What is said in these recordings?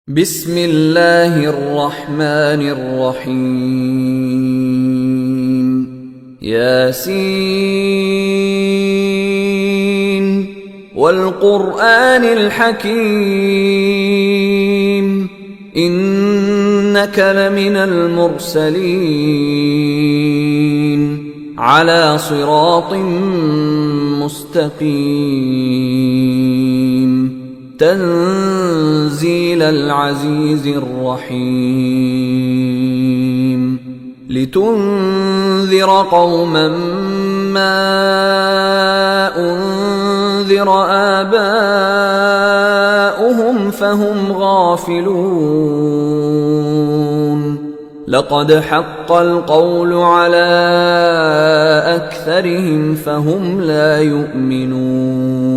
بسم الله الرحمن الرحيم ياسين والقرآن الحكيم إنك لمن المرسلين على صراط مستقيم تنزيل العزيز الرحيم لتنذر قوما ما أنذر آباؤهم فهم غافلون لقد حق القول على أكثرهم فهم لا يؤمنون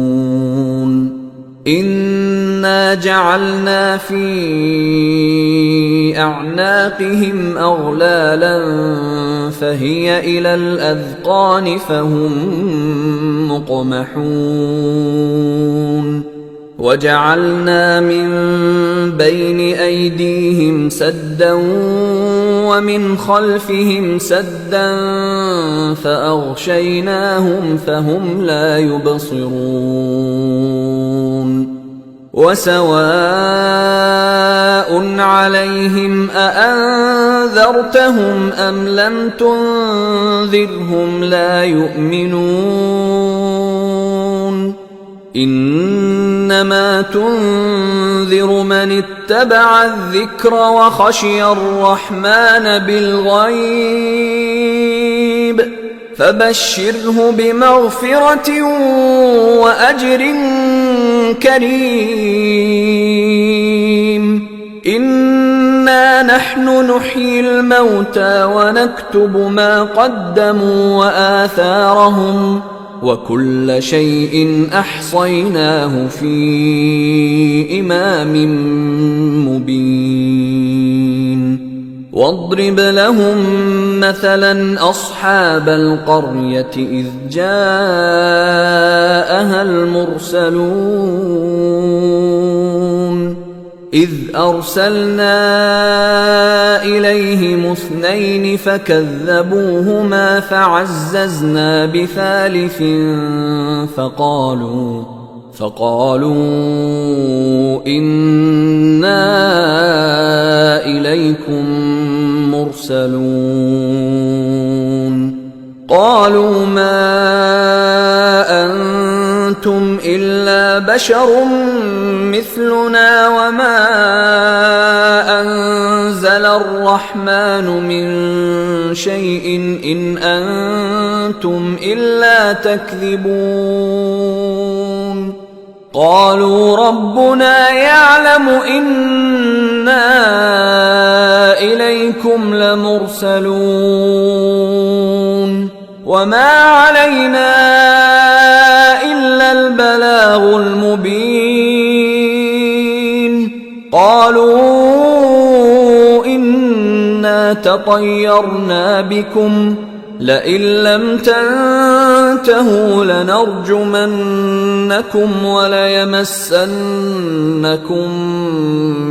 إنا جعلنا في أعناقهم أغلالا فهي إلى الأذقان فهم مقمحون وجعلنا من بين أيديهم سدا ومن خلفهم سدا فأغشيناهم فهم لا يبصرون وسواء عليهم أأنذرتهم أم لم تنذرهم لا يؤمنون إنما تنذر من اتبع الذكر وخشي الرحمن بالغيب فبشره بمغفرة وأجر كريم إنا نحن نحيي الموتى ونكتب ما قدموا وآثارهم وكل شيء أحصيناه في إمام مبين واضرب لهم مثلا أصحاب القرية إذ جاءها المرسلون إذ أرسلنا إليهم اثنين فكذبوهما فعززنا بثالث فقالوا إنا إليكم مرسلون قالوا ما أنتم إلا بشر مثلنا وما أنزل الرحمن من شيء إن أنتم إلا تكذبون قالوا ربنا يعلم إنا إليكم لمرسلون وما علينا إلا البلاغ المبين قالوا إنا تطيرنا بكم لئن لم تنتهوا لنرجمنكم وليمسنكم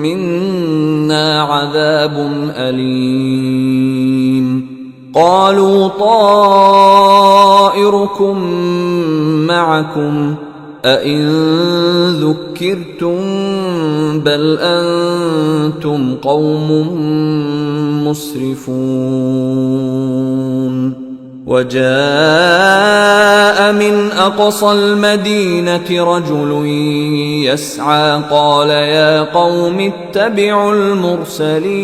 منا عذاب أليم قالوا طائركم معكم أئن ذكرتم بل أنتم قوم مسرفون وجاء من أقصى المدينة رجل يسعى قال يا قوم اتبعوا المرسلين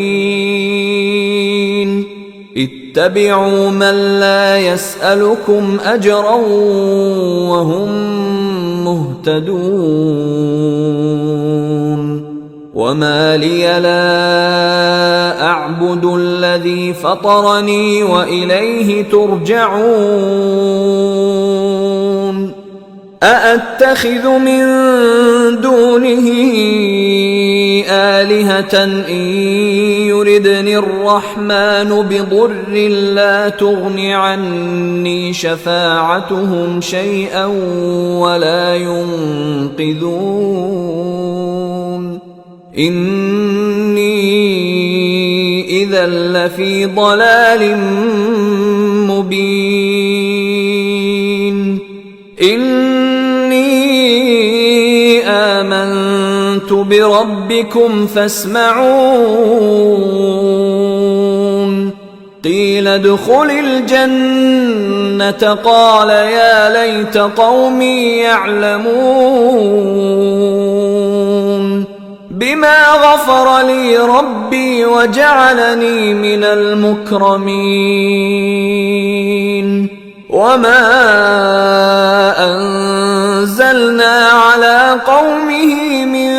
اتبعوا من لا يسألكم أجرا وهم مهتدون وما لي لا أعبد الذي فطرني وإليه ترجعون أأتخذ من دونه آلهة إن يردني الرحمن بضر لا تغن عني شفاعتهم شيئا ولا ينقذون إني إذا لفي ضلال مبين إني آمنت بربكم فاسمعون قيل ادخل الجنة قال يا ليت قومي يعلمون بما غفر لي ربي وجعلني من المكرمين وما أنزلنا على قومه من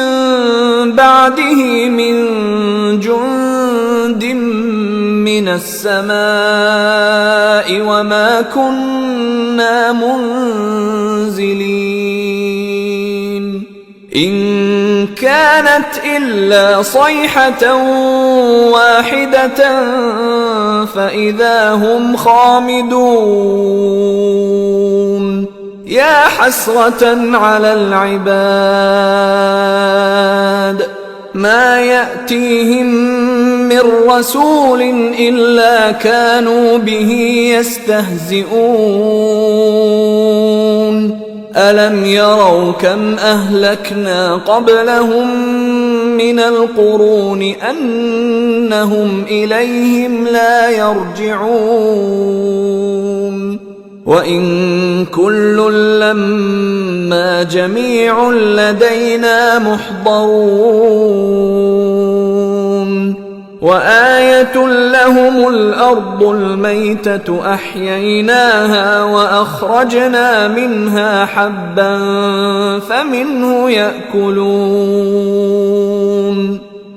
بعده من جند من السماء وما كنا منزلين إن كانت إلا صيحة واحدة فإذا هم خامدون يا حسرة على العباد ما يأتيهم من رسول إلا كانوا به يستهزئون ألم يروا كم أهلكنا قبلهم من القرون أنهم إليهم لا يرجعون وإن كل لما جميع لدينا محضرون وآية لهم الأرض الميتة أحييناها وأخرجنا منها حبا فمنه يأكلون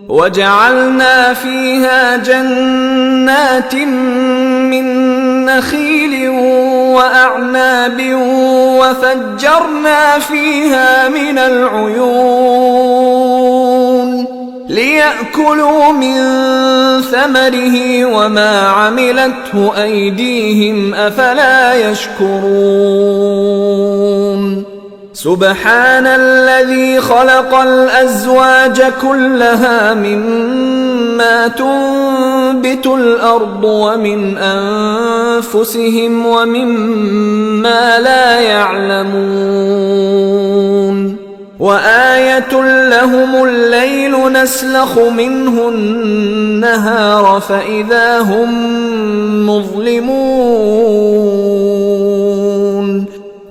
وجعلنا فيها جنات من نخيل وأعناب وفجرنا فيها من العيون ليأكلوا من ثمره وما عملته أيديهم أفلا يشكرون سبحان الذي خلق الأزواج كلها مما تنبت الأرض ومن أنفسهم ومما لا يعلمون وآية لهم الليل نسلخ منه النهار فإذا هم مظلمون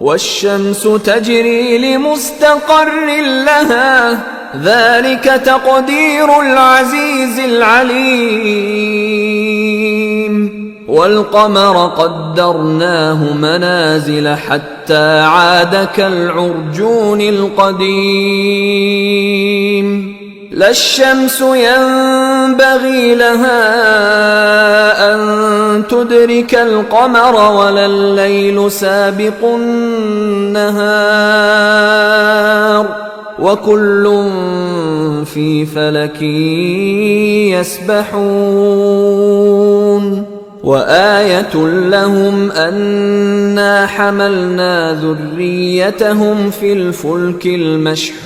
والشمس تجري لمستقر لها ذلك تقدير العزيز العليم والقمر قدرناه منازل حتى عاد كالعرجون القديم لا الشمس ينبغي لها أن تدرك القمر ولا الليل سابق النهار وكل في فلك يسبحون وآية لهم أنا حملنا ذريتهم في الفلك المشحون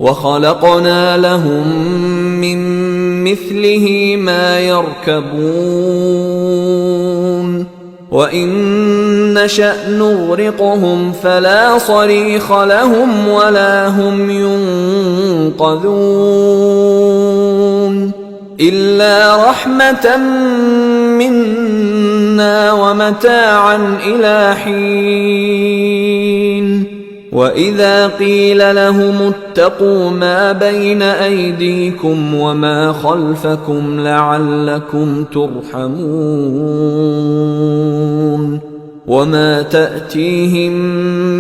وخلقنا لهم من مثله ما يركبون وإن نشأ نغرقهم فلا صريخ لهم ولا هم ينقذون إلا رحمة منا ومتاعا إلى حين وإذا قيل لهم اتقوا ما بين أيديكم وما خلفكم لعلكم ترحمون وما تأتيهم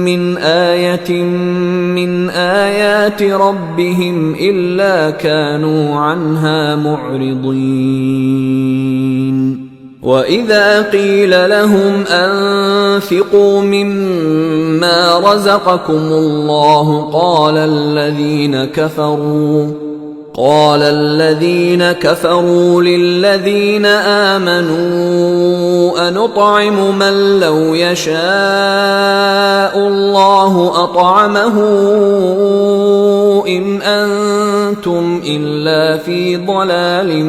من آية من آيات ربهم إلا كانوا عنها معرضين وإذا قيل لهم أنفقوا مما رزقكم الله قال الذين كفروا للذين آمنوا أنطعم من لو يشاء الله أطعمه إن أنتم إلا في ضلال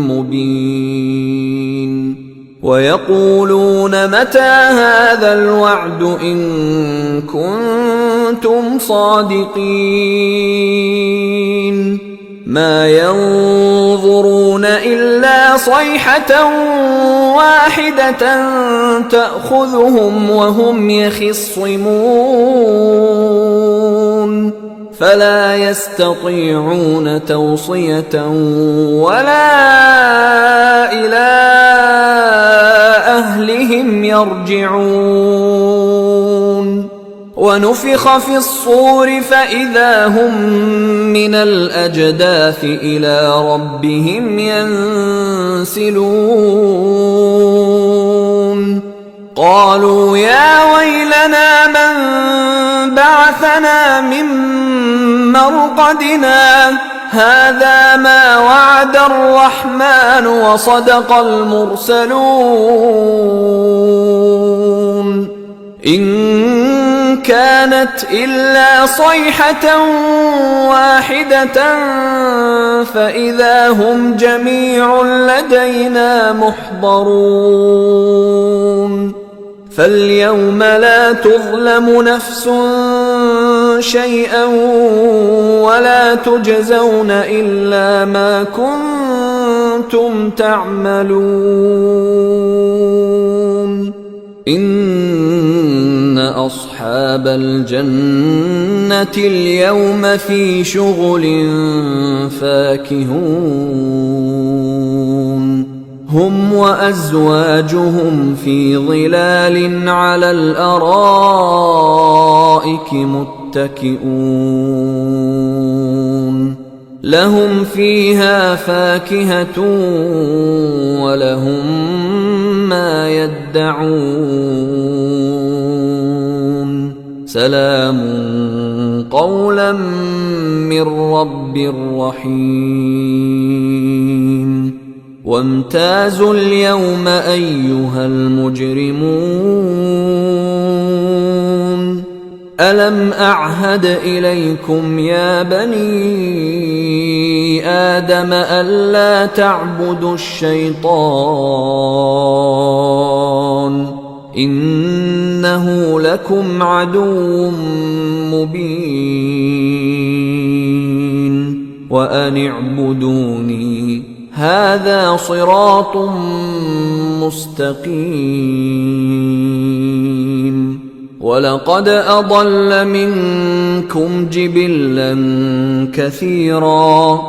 مبين ويقولون متى هذا الوعد إن كنتم صادقين ما ينظرون إلا صيحة واحدة تأخذهم وهم يخصمون فلا يستطيعون توصية ولا إلى أهلهم يرجعون ونفخ في الصور فإذا هم من الأجداث إلى ربهم ينسلون قالوا يا ويلنا من بعثنا من مرقدنا هذا ما وعد الرحمن وصدق المرسلون إن كانت إلا صيحة واحدة فإذا هم جميع لدينا محضرون فاليوم لا تظلم نفس شيئا ولا تجزون إلا ما كنتم تعملون إن أصحاب الجنة اليوم في شغل فاكهون هم وأزواجهم في ظلال على الأرائك متكئون لهم فيها فاكهة ولهم ما يدعون سلام قولا من رب رحيم وامتازوا اليوم أيها المجرمون ألم أعهد إليكم يا بني آدم ألا تعبدوا الشيطان إنه لكم عدو مبين وأن اعبدوني هذا صراط مستقيم ولقد أضل منكم جبلا كثيرا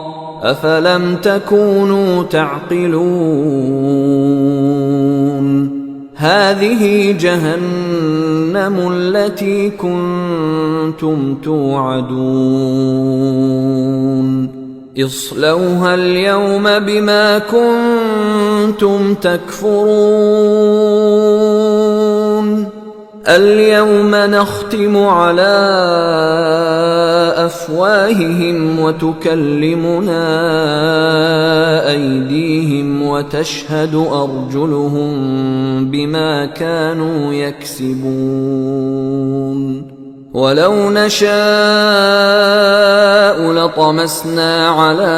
أفلم تكونوا تعقلون هذه جهنم التي كنتم توعدون اصلوها اليوم بما كنتم تكفرون اليوم نختم على أفواههم وتكلمنا أيديهم وتشهد أرجلهم بما كانوا يكسبون ولو نشاء لطمسنا على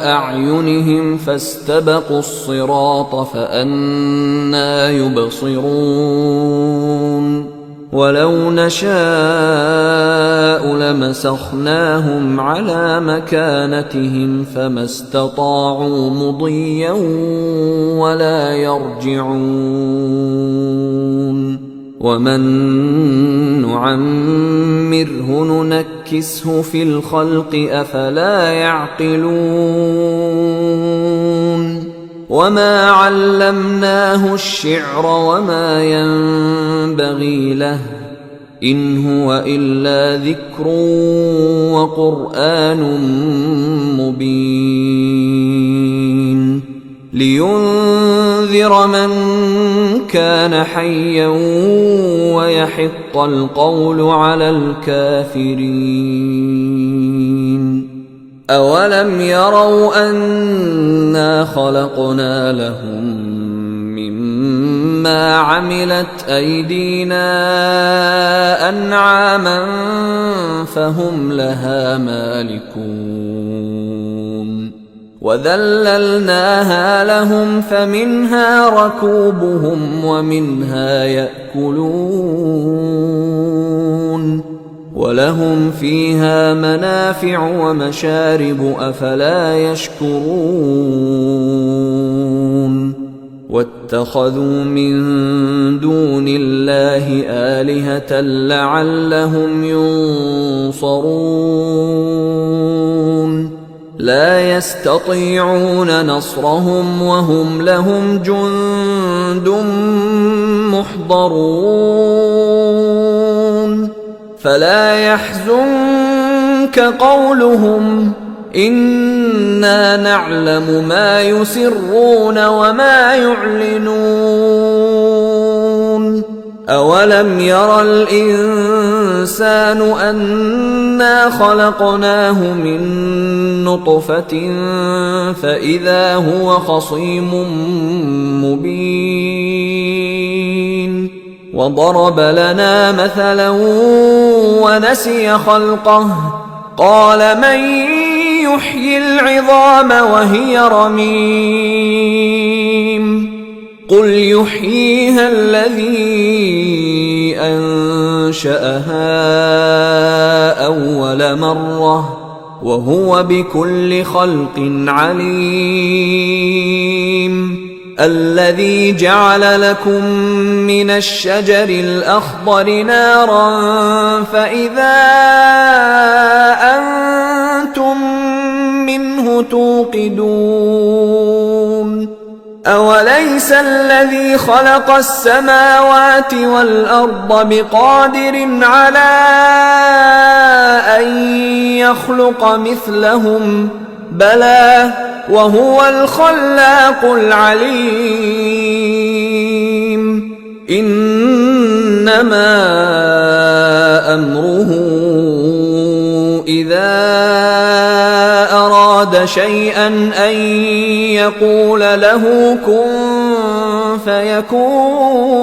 أعينهم فاستبقوا الصراط فأنى يبصرون ولو نشاء لمسخناهم على مكانتهم فما استطاعوا مضيا ولا يرجعون ومن نعمره ننكسه في الخلق أفلا يعقلون وما علمناه الشعر وما ينبغي له إن هو إلا ذكر وقرآن مبين لينذر من كان حيا ويحق القول على الكافرين أولم يروا أنا خلقنا لهم مما عملت أيدينا أنعاما فهم لها مالكون وذللناها لهم فمنها ركوبهم ومنها يأكلون ولهم فيها منافع ومشارب أفلا يشكرون واتخذوا من دون الله آلهة لعلهم ينصرون لا يستطيعون نصرهم وهم لهم جند محضرون فلا يحزنك قولهم إنا نعلم ما يسرون وما يعلنون أولم ير الإنسان أنا خلقناه من نطفة فإذا هو خصيم مبين وضرب لنا مثلا ونسي خلقه قال من يحيي العظام وهي رميم قل يحييها الذي أنشأها أول مرة وهو بكل خلق عليم الذي جعل لكم من الشجر الأخضر نارا فإذا أنتم منه توقدون أوليس الذي خلق السماوات والأرض بقادر على أن يخلق مثلهم بلى وهو الخلاق العليم إنما أمره إذا أراد شيئا أن يقول له كن فيكون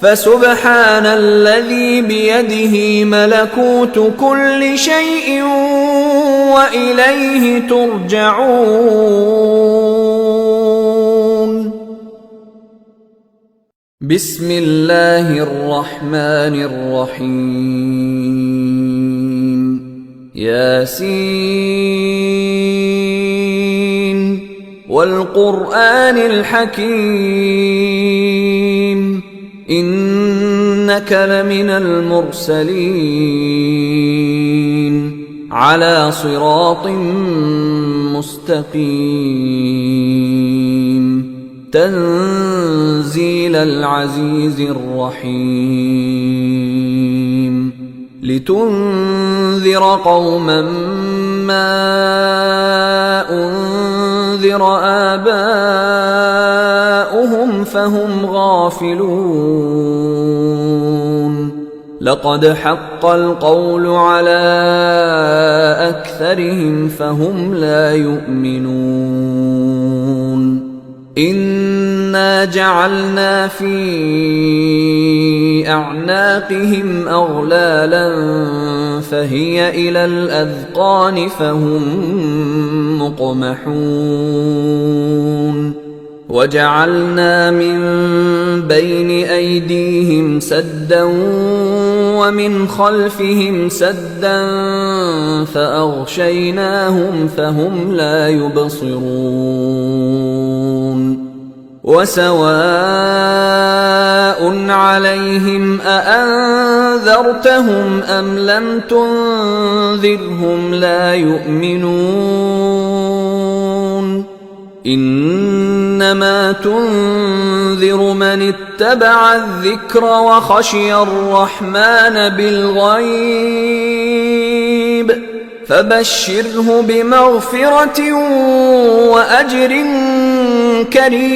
فسبحان الذي بيده ملكوت كل شيء وإليه ترجعون بسم الله الرحمن الرحيم ياسين والقرآن الحكيم إنك لمن المرسلين على صراط مستقيم تنزيل العزيز الرحيم لتنذر قوما ما أنذر آباؤهم فهم غافلون لقد حق القول على أكثرهم فهم لا يؤمنون إنا جعلنا في أعناقهم أغلالا فهي إلى الأذقان فهم مقمحون وجعلنا من بين أيديهم سدا ومن خلفهم سدا فأغشيناهم فهم لا يبصرون وسواء عليهم أأنذرتهم أم لم تنذرهم لا يؤمنون إنما تنذر من اتبع الذكر وخشي الرحمن بالغيب فبشره بمغفرة وأجر كريم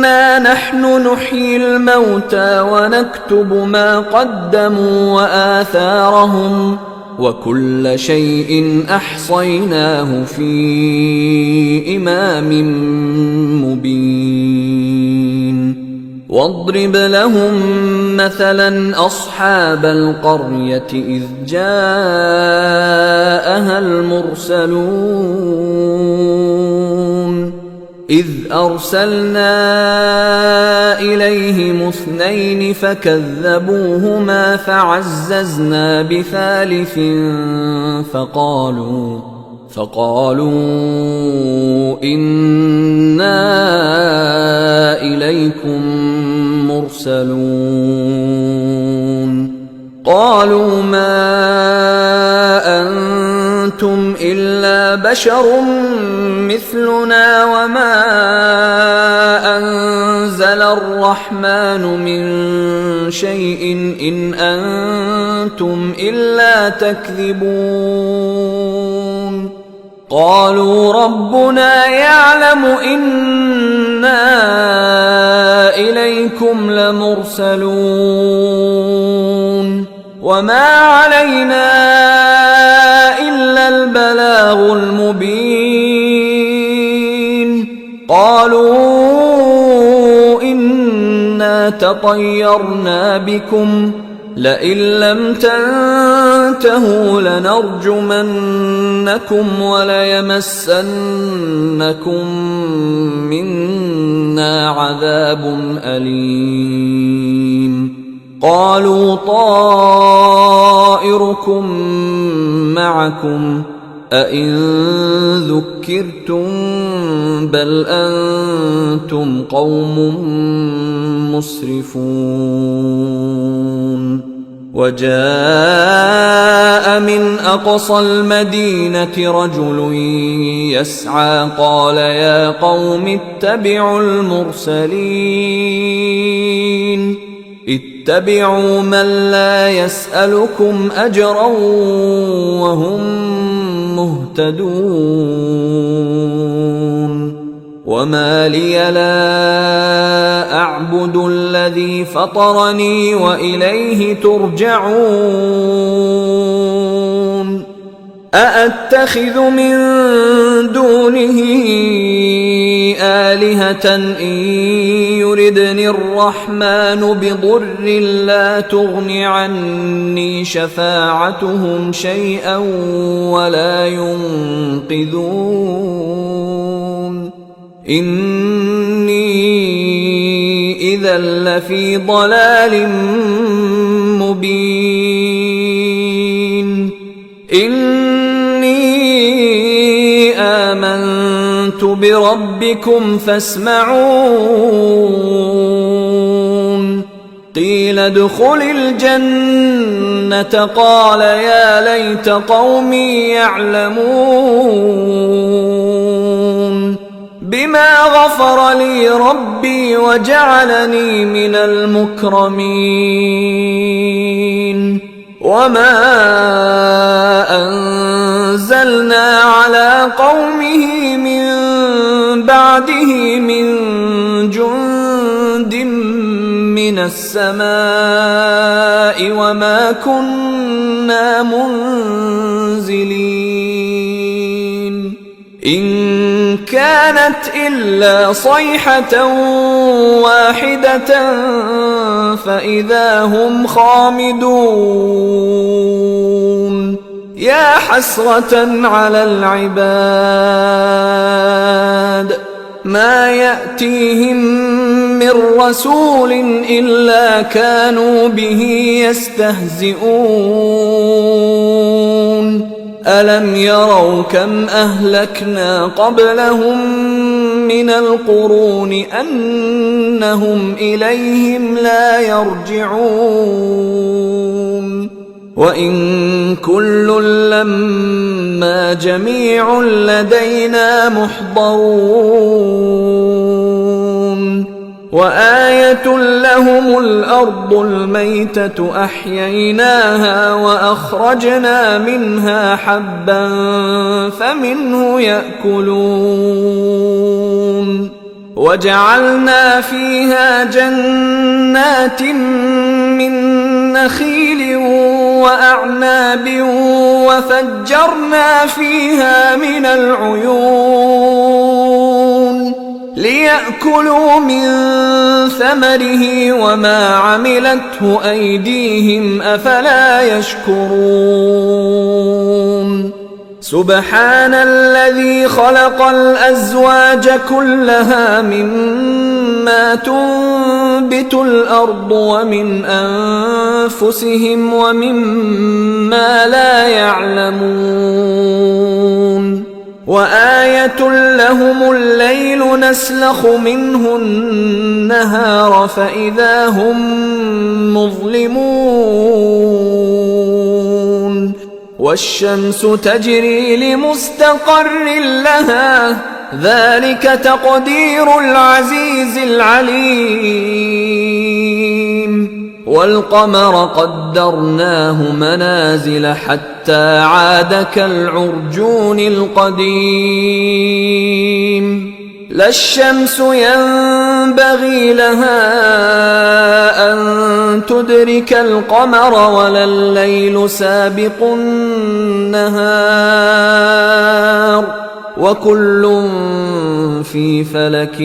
إنا نحن نحيي الموتى ونكتب ما قدموا وآثارهم وكل شيء أحصيناه في إمام مبين واضرب لهم مثلا أصحاب القرية إذ جاءها المرسلون إذ أرسلنا إليهم 2 فكذبوهما فعززنا بثالث فقالوا إنا إليكم مرسلون قالوا ما أنتم إلا بشر مثلنا وما أنزل الرحمن من شيء إن أنتم إلا تكذبون قالوا ربنا يعلم إنا إليكم لمرسلون وما علينا إلا البلاغ المبين قالوا إنا تطيرنا بكم لئن لم تنتهوا لنرجمنكم وليمسنكم منا عذاب أليم قالوا طائركم معكم أئن ذكرتم بل أنتم قوم مسرفون وجاء من أقصى المدينة رجل يسعى قال يا قوم اتبعوا المرسلين اتبعوا من لا يسألكم أجرا وهم مهتدون وما لي لا أعبد الذي فطرني وإليه ترجعون أأتخذ من دونه آلهة إن يردني الرحمن بضر لا تغن عني شفاعتهم شيئا ولا ينقذون إني إذا لفي ضلال مبين إني آمنت بربكم فاسمعون قيل ادخل الجنة قال يا ليت قومي يعلمون بما غفر لي ربي وجعلني من المكرمين وما أنزلنا على قومه من بعده من جند من السماء وما كنا منزلين إن كانت إلا صيحة واحدة فإذا هم خامدون يا حسرة على العباد ما يأتيهم من رسول إلا كانوا به يستهزئون ألم يروا كم أهلكنا قبلهم من القرون أنهم إليهم لا يرجعون وإن كل لما جميع لدينا محضرون وآية لهم الأرض الميتة أحييناها وأخرجنا منها حبا فمنه يأكلون وجعلنا فيها جنات من نخيل وأعناب وفجرنا فيها من العيون ليأكلوا من ثمره وما عملته أيديهم أفلا يشكرون سبحان الذي خلق الأزواج كلها مما تنبت الأرض ومن أنفسهم ومما لا يعلمون وآية لهم الليل نسلخ منه النهار فإذا هم مظلمون والشمس تجري لمستقر لها ذلك تقدير العزيز العليم والقمر قدرناه منازل حتى عاد كالعرجون القديم لا الشمس ينبغي لها أن تدرك القمر ولا الليل سابق النهار وكل في فلك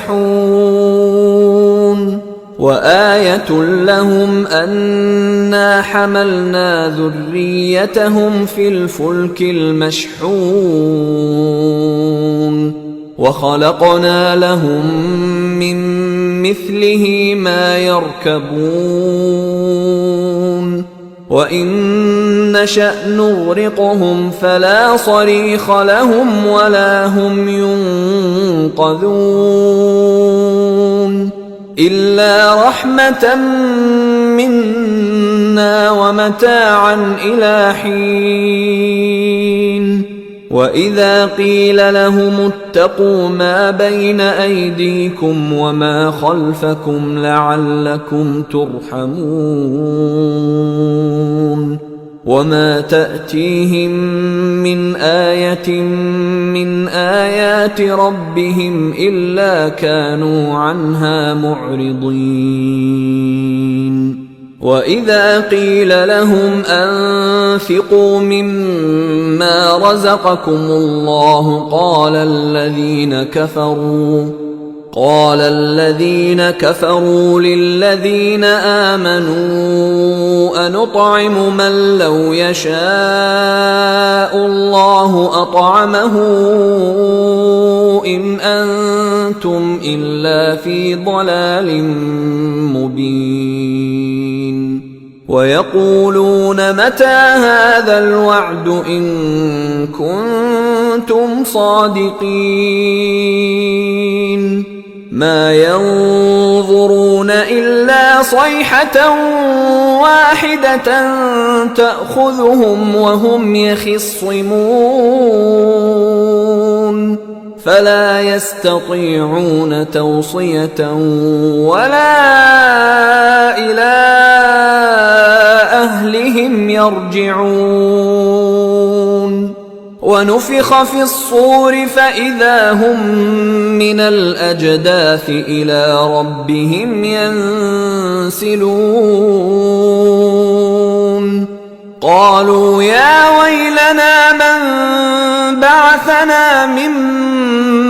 يسبحون وآية لهم أنا حملنا ذريتهم في الفلك المشحون وخلقنا لهم من مثله ما يركبون وإن نشأ نغرقهم فلا صريخ لهم ولا هم ينقذون إلا رحمة منا ومتاعا إلى حين وإذا قيل لهم اتقوا ما بين أيديكم وما خلفكم لعلكم ترحمون وما تأتيهم من آية من آيات ربهم إلا كانوا عنها معرضين وإذا قيل لهم أنفقوا مما رزقكم الله قال الذين كفروا للذين آمنوا أنطعم من لو يشاء الله أطعمه إن أنتم إلا في ضلال مبين ويقولون متى هذا الوعد إن كنتم صادقين ما ينظرون إلا صيحة واحدة تأخذهم وهم يخصمون فلا يستطيعون توصية ولا إلى أهلهم يرجعون ونفخ في الصور فإذا هم من الأجداث إلى ربهم ينسلون قالوا يا ويلنا من بعثنا من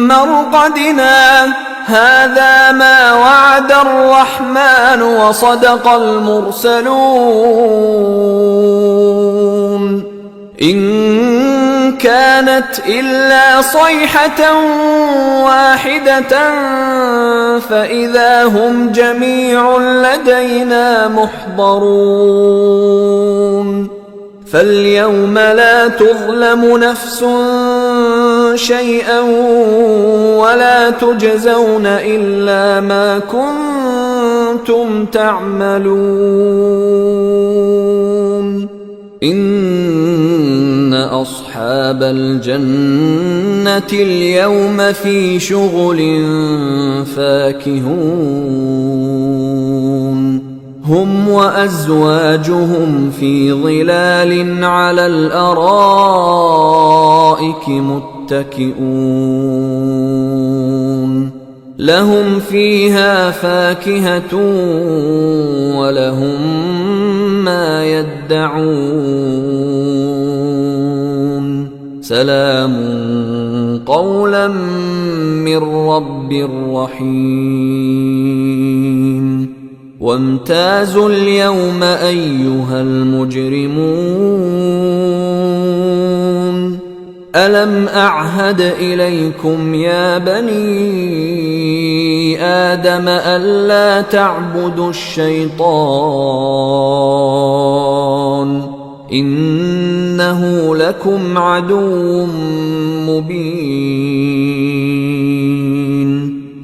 مرقدنا هذا ما وعد الرحمن وصدق المرسلون إن كانت إلا صيحة واحدة فإذا هم جميع لدينا محضرون فاليوم لا تظلم نفس شيئا ولا تجزون إلا ما كنتم تعملون إن أصحاب الجنة اليوم في شغل فاكهون هم وأزواجهم في ظلال على الأرائك متكئون متكئون لهم فيها فاكهة ولهم ما يدعون سلام قولا من رب رحيم وامتازوا اليوم أيها المجرمون ألم أعهد إليكم يا بني آدم ألا تعبدوا الشيطان إنه لكم عدو مبين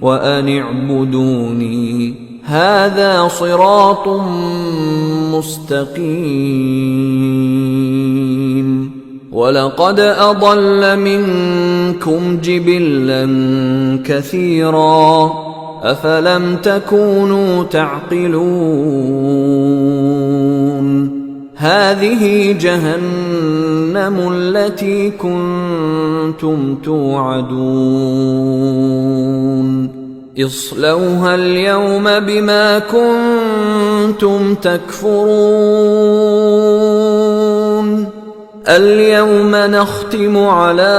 وأن اعبدوني هذا صراط مستقيم ولقد أضل منكم جبلا كثيرا أفلم تكونوا تعقلون هذه جهنم التي كنتم توعدون اصلوها اليوم بما كنتم تكفرون اليوم نختم على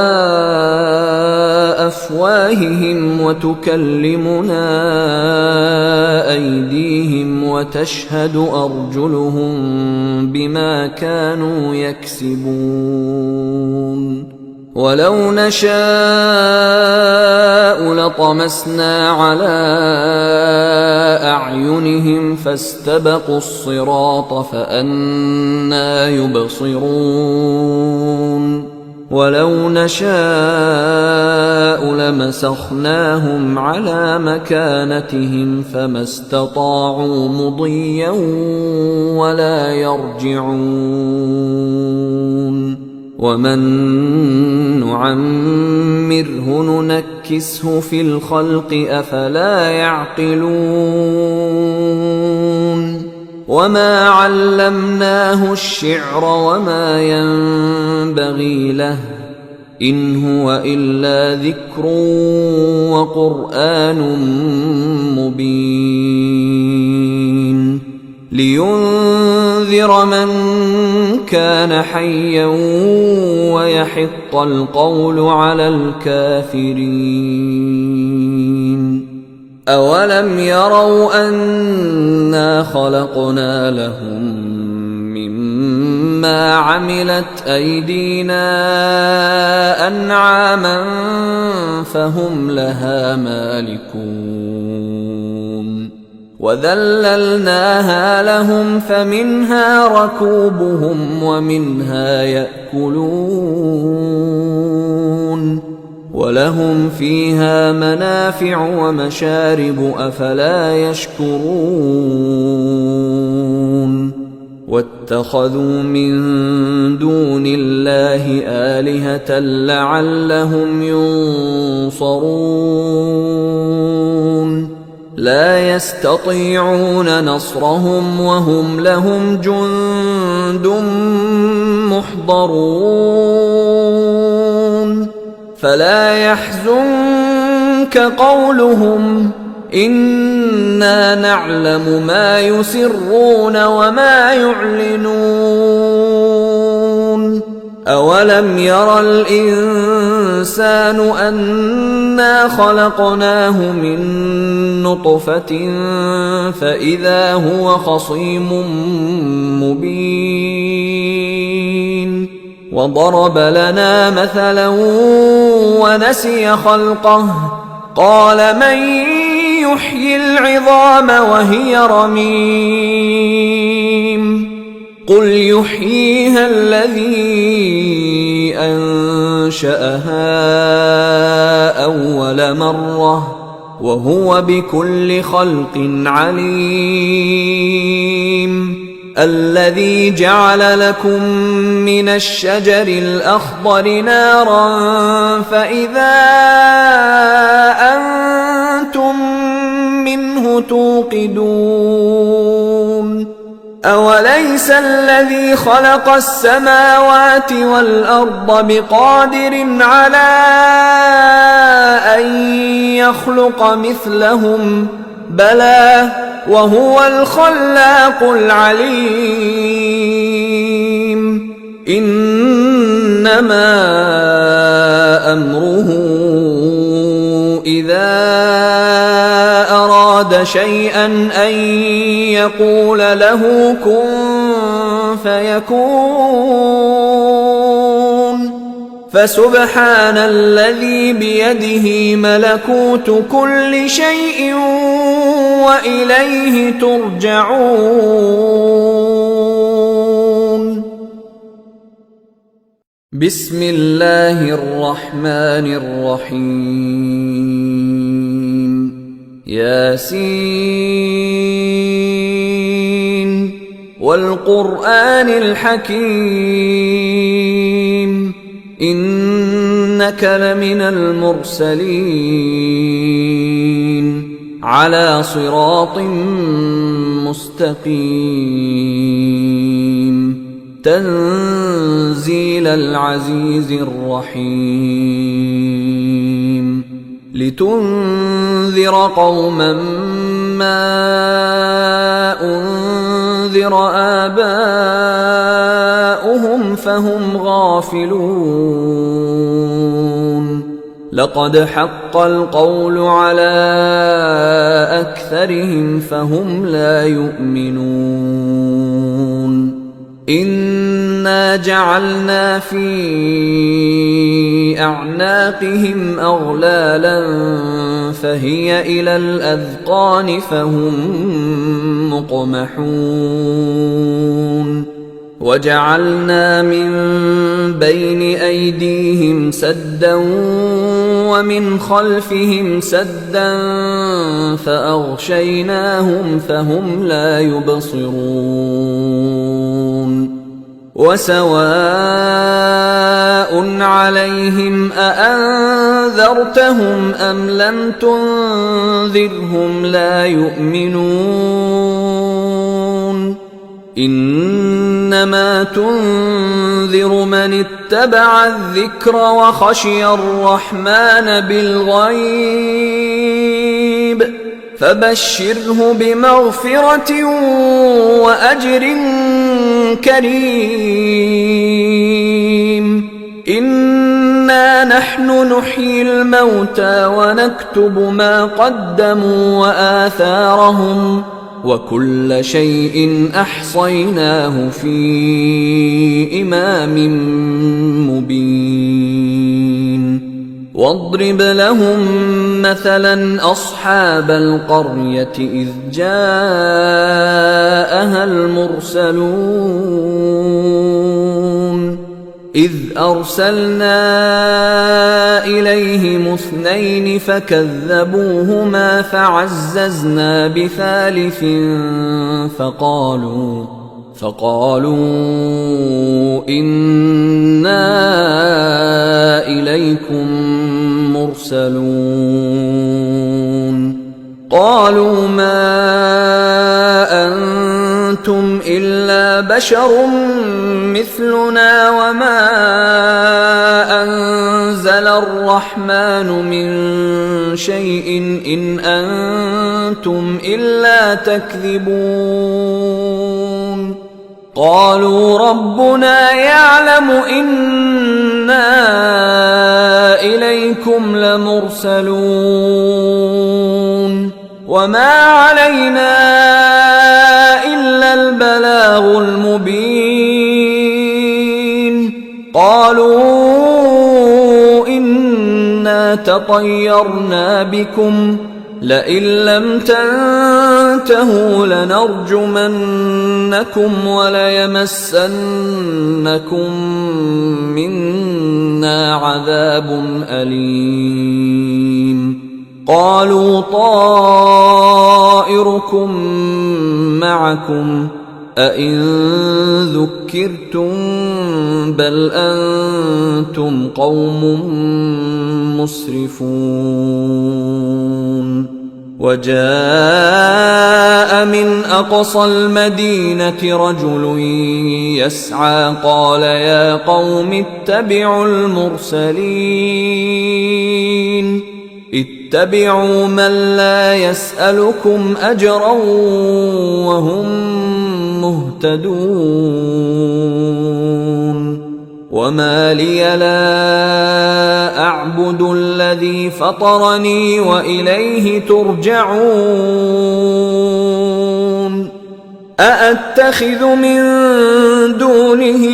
أفواههم وتكلمنا أيديهم وتشهد أرجلهم بما كانوا يكسبون ولو نشاء لطمسنا على أعينهم فاستبقوا الصراط فأنى يبصرون ولو نشاء لمسخناهم على مكانتهم فما استطاعوا مضيا ولا يرجعون ومن نعمره ننكسه في الخلق أفلا يعقلون وما علمناه الشعر وما ينبغي له إن هو إلا ذكر وقرآن مبين لينذر من كان حيا ويحق القول على الكافرين أولم يروا أنا خلقنا لهم مما عملت أيدينا أنعاما فهم لها مالكون وذللناها لهم فمنها ركوبهم ومنها يأكلون ولهم فيها منافع ومشارب أفلا يشكرون واتخذوا من دون الله آلهة لعلهم ينصرون لا يستطيعون نصرهم وهم لهم جند محضرون فلا يحزنك قولهم إنا نعلم ما يسرون وما يعلنون أولم ير الإنسان أنا خلقناه من نطفة فإذا هو خصيم مبين وضرب لنا مثلا ونسي خلقه قال من يحيي العظام وهي رميم قل يحييها الذي أنشأها أول مرة وهو بكل خلق عليم الذي جعل لكم من الشجر الأخضر نارا فإذا أنتم منه توقدون أوليس الذي خلق السماوات والأرض بقادر على أن يخلق مثلهم بلى وهو الخلاق العليم إنما أمره إذا أراد شيئا أن يقول له كن فيكون فسبحان الذي بيده ملكوت كل شيء وإليه ترجعون بسم الله الرحمن الرحيم ياسين والقرآن الحكيم إنك لمن المرسلين على صراط مستقيم تنزيل العزيز الرحيم لتنذر قوما ما أنذر آباؤهم فهم غافلون لقد حق القول على أكثرهم فهم لا يؤمنون إنا جعلنا في أعناقهم أغلالا فهي إلى الأذقان فهم مقمحون وجعلنا من بين أيديهم سدا ومن خلفهم سدا فأغشيناهم فهم لا يبصرون وسواء عليهم أأنذرتهم أم لم تنذرهم لا يؤمنون إنما تنذر من اتبع الذكر وخشي الرحمن بالغيب فبشره بمغفرة وأجر كريم إنا نحن نحيي الموتى ونكتب ما قدموا وآثارهم وكل شيء أحصيناه في إمام مبين واضرب لهم مثلا أصحاب القرية إذ جاءها المرسلون إذ أرسلنا إليهم اثنين فكذبوهما فعززنا بثالث فقالوا إنا إليكم مرسلون قالوا ما أنتم إلا بشر مثلنا وما أنزل الرحمن من شيء إن أنتم إلا تكذبون قالوا ربنا يعلم إنا إليكم لمرسلون وما علينا إلا البلاغ المبين قالوا إنا تطيرنا بكم لئن لم تنتهوا لنرجمنكم وليمسنكم منا عذاب أليم قالوا طائركم معكم أئن ذكرتم بل أنتم قوم مسرفون وجاء من أقصى المدينة رجل يسعى قال يا قوم اتبعوا المرسلين اتبعوا من لا يسألكم أجرا وهم مهتدون وما لي لا أعبد الذي فطرني وإليه ترجعون أأتخذ من دونه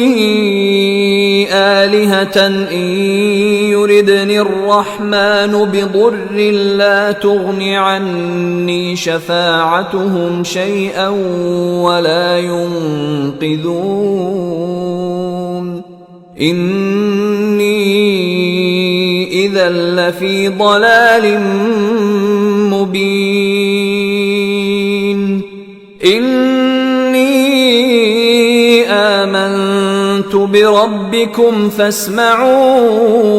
آلهة إن يردني الرحمن بضر لا تغن عني شفاعتهم شيئا ولا ينقذون إني إذا لفي ضلال مبين إني آمنت بربكم فاسمعون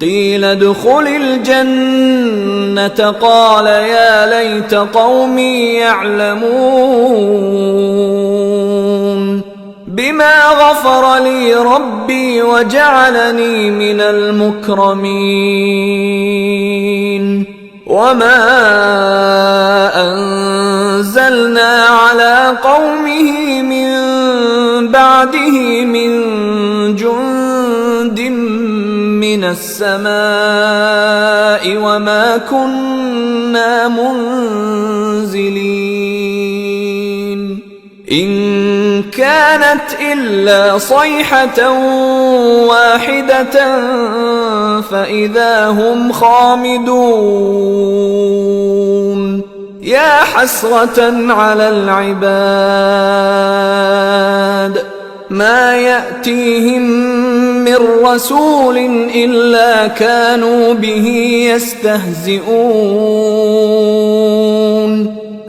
قيل ادخل الجنة قال يا ليت قومي يعلمون بما غفر لي ربي وجعلني من المكرمين وما أنزلنا على قومه من بعده من جند من السماء وما كنا منزلين إن كانت إلا صيحة واحدة فإذا هم خامدون يا حسرة على العباد ما يأتيهم من رسول إلا كانوا به يستهزئون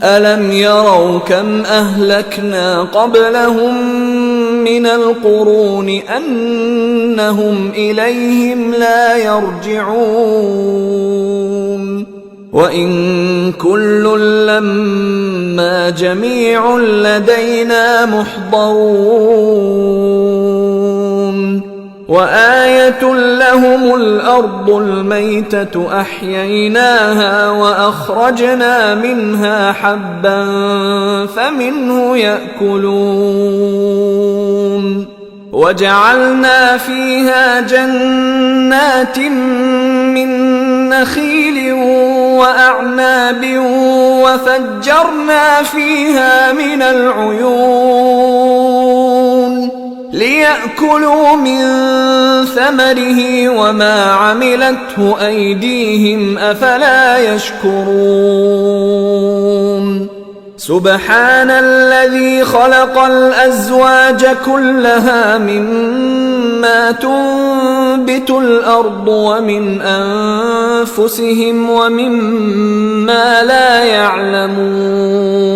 ألم يروا كم أهلكنا قبلهم من القرون أنهم إليهم لا يرجعون وإن كل لما جميع لدينا محضرون وآية لهم الأرض الميتة أحييناها وأخرجنا منها حبا فمنه يأكلون وجعلنا فيها جنات من نخيل وأعناب وفجرنا فيها من العيون ليأكلوا من ثمره وما عملته أيديهم أفلا يشكرون سبحان الذي خلق الأزواج كلها مما تنبت الأرض ومن أنفسهم ومما لا يعلمون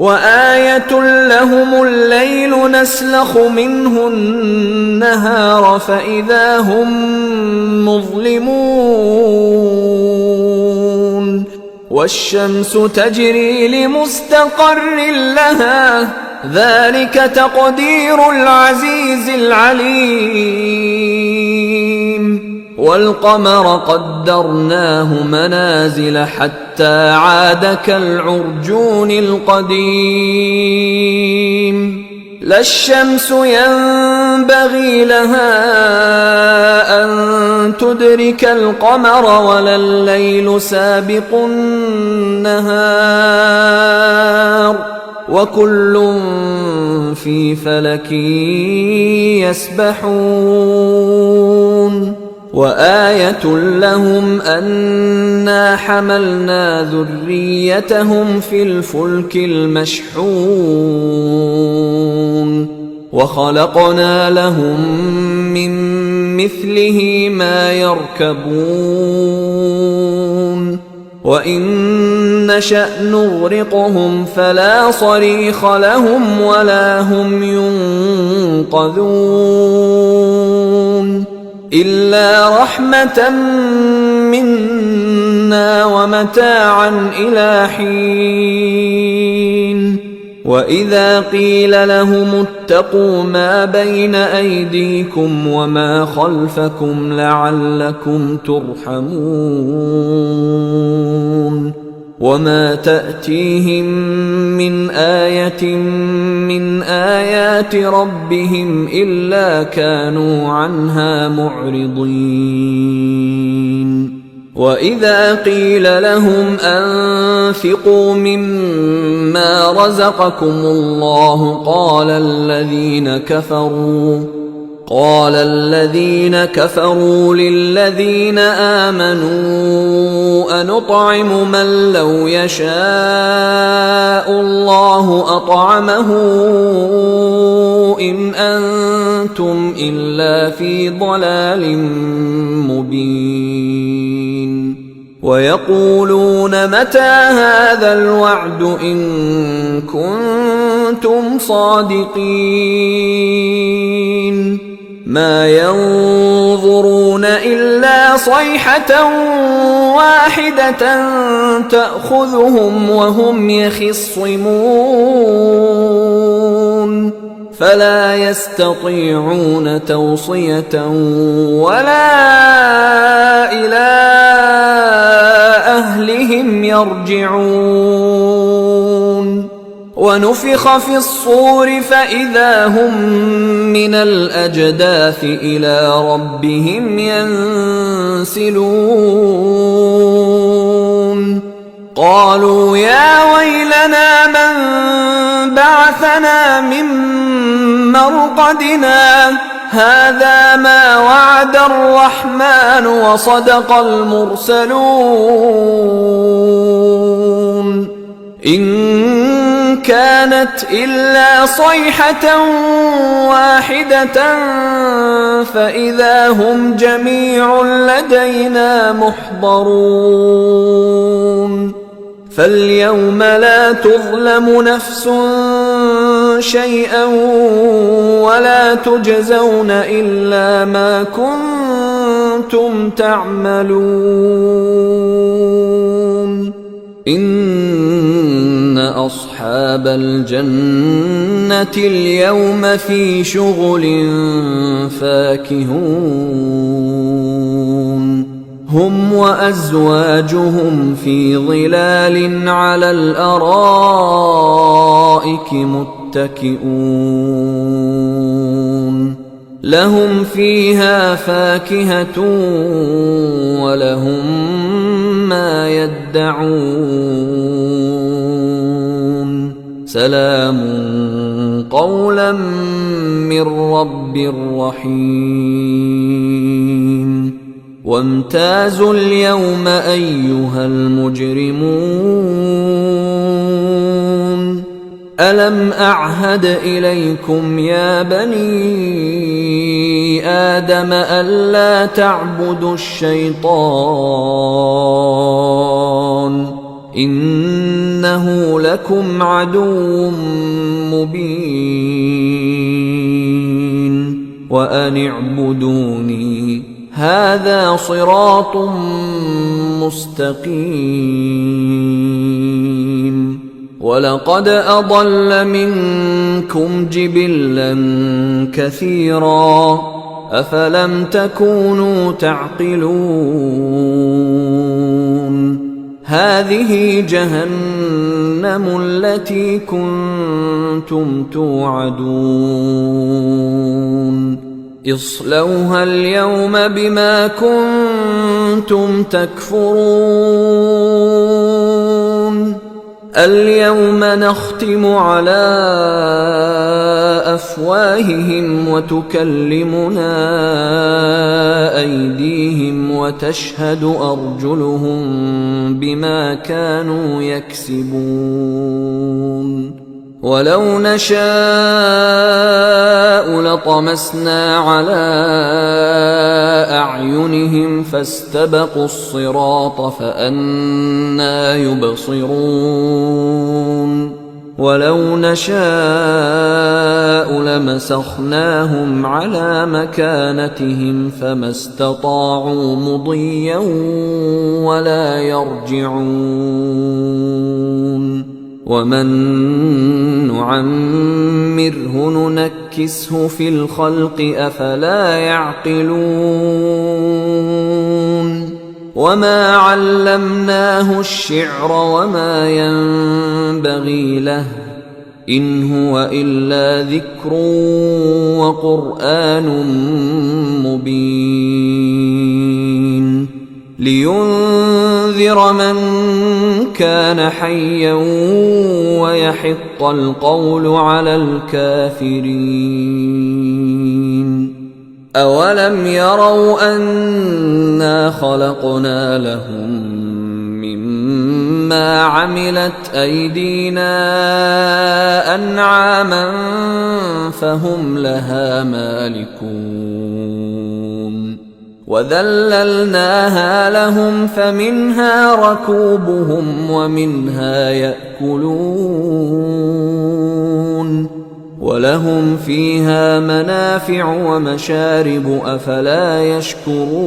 وآية لهم الليل نسلخ منه النهار فإذا هم مظلمون والشمس تجري لمستقر لها ذلك تقدير العزيز العليم والقمر قدرناه منازل حتى عاد كالعرجون القديم لا الشمس ينبغي لها أن تدرك القمر ولا الليل سابق النهار وكل في فلك يسبحون وآية لهم أنا حملنا ذريتهم في الفلك المشحون وخلقنا لهم من مثله ما يركبون وإن نشأ نغرقهم فلا صريخ لهم ولا هم ينقذون إلا رحمة منا ومتاعا إلى حين. وإذا قيل لهم اتقوا ما بين أيديكم وما خلفكم لعلكم ترحمون وما تأتيهم من آية من آيات ربهم إلا كانوا عنها معرضين. وإذا قيل لهم أنفقوا مما رزقكم الله قال الذين كفروا للذين آمنوا أنطعم من لو يشاء الله أطعمه إن أنتم إلا في ضلال مبين. ويقولون متى هذا الوعد إن كنتم صادقين ما ينظرون إلا صيحة واحدة تأخذهم وهم يخصمون فلا يستطيعون توصية ولا إلى أهلهم يرجعون. ونفخ في الصور فإذا هم من الأجداث إلى ربهم ينسلون قالوا يا ويلنا من بعثنا من مرقدنا هذا ما وعد الرحمن وصدق المرسلون إن كانت إلا صيحة واحدة فإذا هم جميع لدينا محضرون. فاليوم لا تظلم نفس شيئا ولا تجزون إلا ما كنتم تعملون. إن أصحاب الجنة اليوم في شغل فاكهون هم وأزواجهم في ظلال على الأرائك متكئون لهم فيها فاكهة ولهم ما يدعون سلام قولا من رب رحيم. وامتازوا اليوم أيها المجرمون ألم أعهد إليكم يا بني آدم ألا تعبدوا الشيطان إنه لكم عدو مبين وأن اعبدوني هذا صراط مستقيم. ولقد أضل منكم جبلا كثيرا أفلم تكونوا تعقلون. هذه جهنم التي كنتم توعدون اصلوها اليوم بما كنتم تكفرون. اليوم نختم على أفواههم وتكلمنا أيديهم وتشهد أرجلهم بما كانوا يكسبون. ولو نشاء لطمسنا على أعينهم فاستبقوا الصراط فأنى يبصرون. ولو نشاء لمسخناهم على مكانتهم فما استطاعوا مضيا ولا يرجعون ومن نعمره ننكسه في الخلق أفلا يعقلون وما علمناه الشعر وما ينبغي له إن هو إلا ذكر وقرآن مبين لينذر من كان حيا ويحق القول على الكافرين أولم يروا أنا خلقنا لهم مما عملت أيدينا أنعاما فهم لها مالكون وذللناها لهم فمنها ركوبهم ومنها يأكلون ولهم فيها منافع ومشارب أفلا يشكرون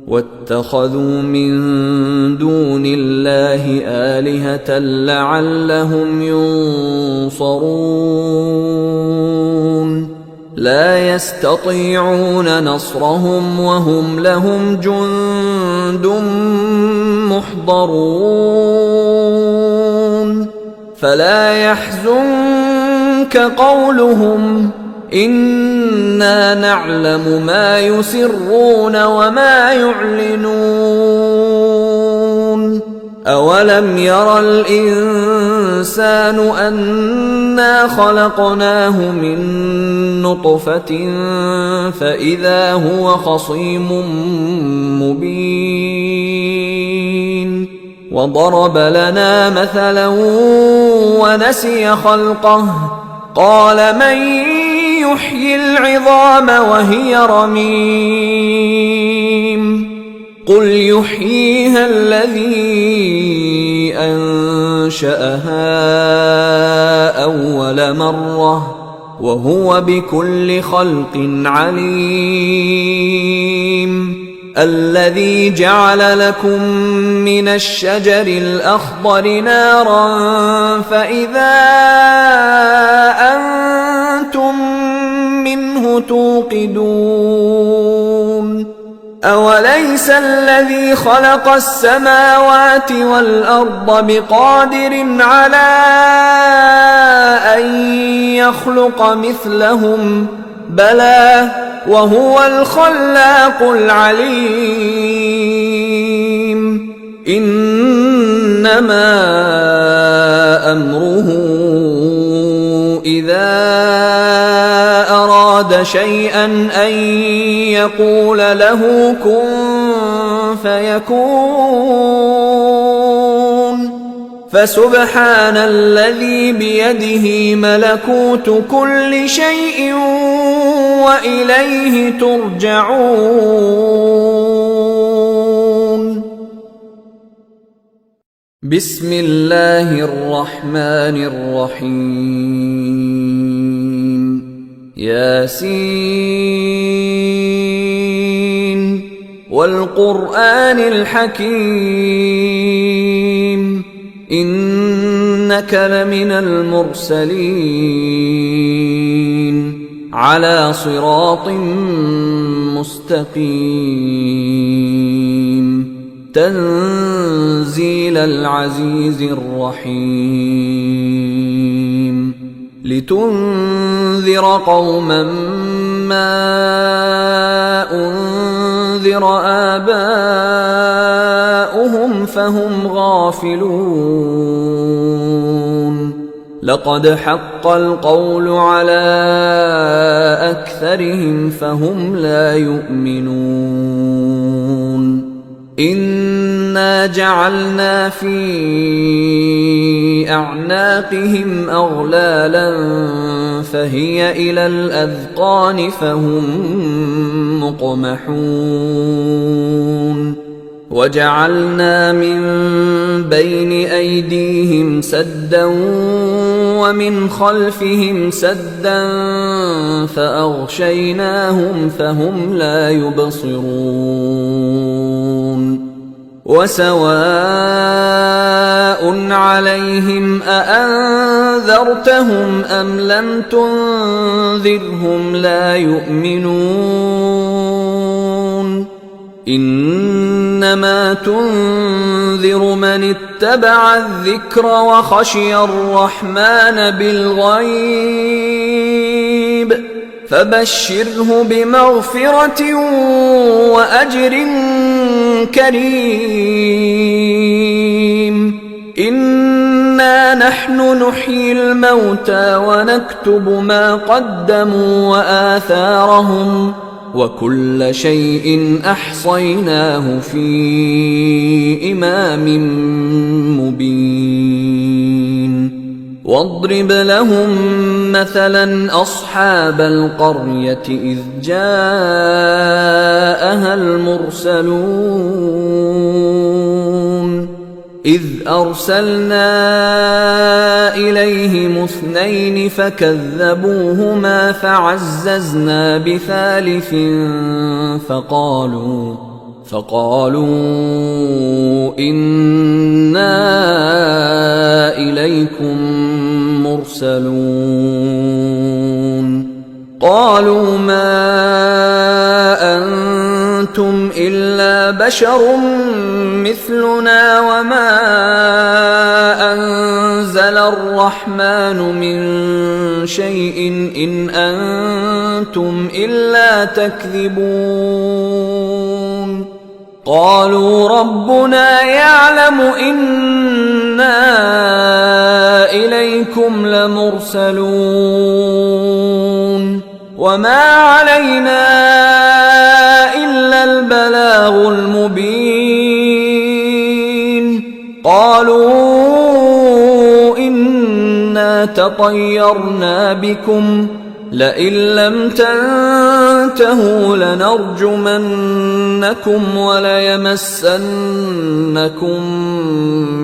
واتخذوا من دون الله آلهة لعلهم ينصرون لا يستطيعون نصرهم وهم لهم جند محضرون فلا يحزنك قولهم إنا نعلم ما يسرون وما يعلنون أولم ير الإنسان أنا خلقناه من نطفة فإذا هو خصيم مبين وضرب لنا مثلا ونسي خلقه قال من يحيي العظام وهي رميم قل يحييها الذي أنشأها أول مرة وهو بكل خلق عليم الذي جعل لكم من الشجر الأخضر نارا فإذا أنتم منه توقدون أوليس الذي خلق السماوات والأرض بقادر على أن يخلق مثلهم بلى وهو الخلاق العليم إنما أمره إذا أراد شيئا أن يقول له كن فيكون فسبحان الذي بيده ملكوت كل شيء وإليه ترجعون بسم الله الرحمن الرحيم ياسين والقرآن الحكيم إنك لمن المرسلين على صراط مستقيم تنزيل العزيز الرحيم لتنذر قوما ما أنذر آباؤهم فهم غافلون لقد حق القول على أكثرهم فهم لا يؤمنون إنا جعلنا في أعناقهم أغلالا فهي إلى الأذقان فهم مقمحون وجعلنا من بين أيديهم أيديهم سدا ومن خلفهم سدا فأغشيناهم فهم لا يبصرون وسواء عليهم أأنذرتهم أم لم تنذرهم لا يؤمنون إنما تنذر من اتبع الذكر وخشي الرحمن بالغيب فبشره بمغفرة وأجر كريم إنا نحن نحيي الموتى ونكتب ما قدموا وآثارهم وكل شيء أحصيناه في إمام مبين واضرب لهم مثلا أصحاب القرية إذ جاءها المرسلون إذ أرسلنا إليهم 2 فكذبوهما فعززنا بثالث فقالوا إنا إليكم مرسلون قالوا ما أنتم إلا بشر مثلنا وما أنزل الرحمن من شيء إن أنتم إلا تكذبون قالوا ربنا يعلم إنا إليكم لمرسلون وما علينا إلا البلاغ المبين قالوا إنا تطيرنا بكم لئن لم تنتهوا لنرجمنكم وليمسنكم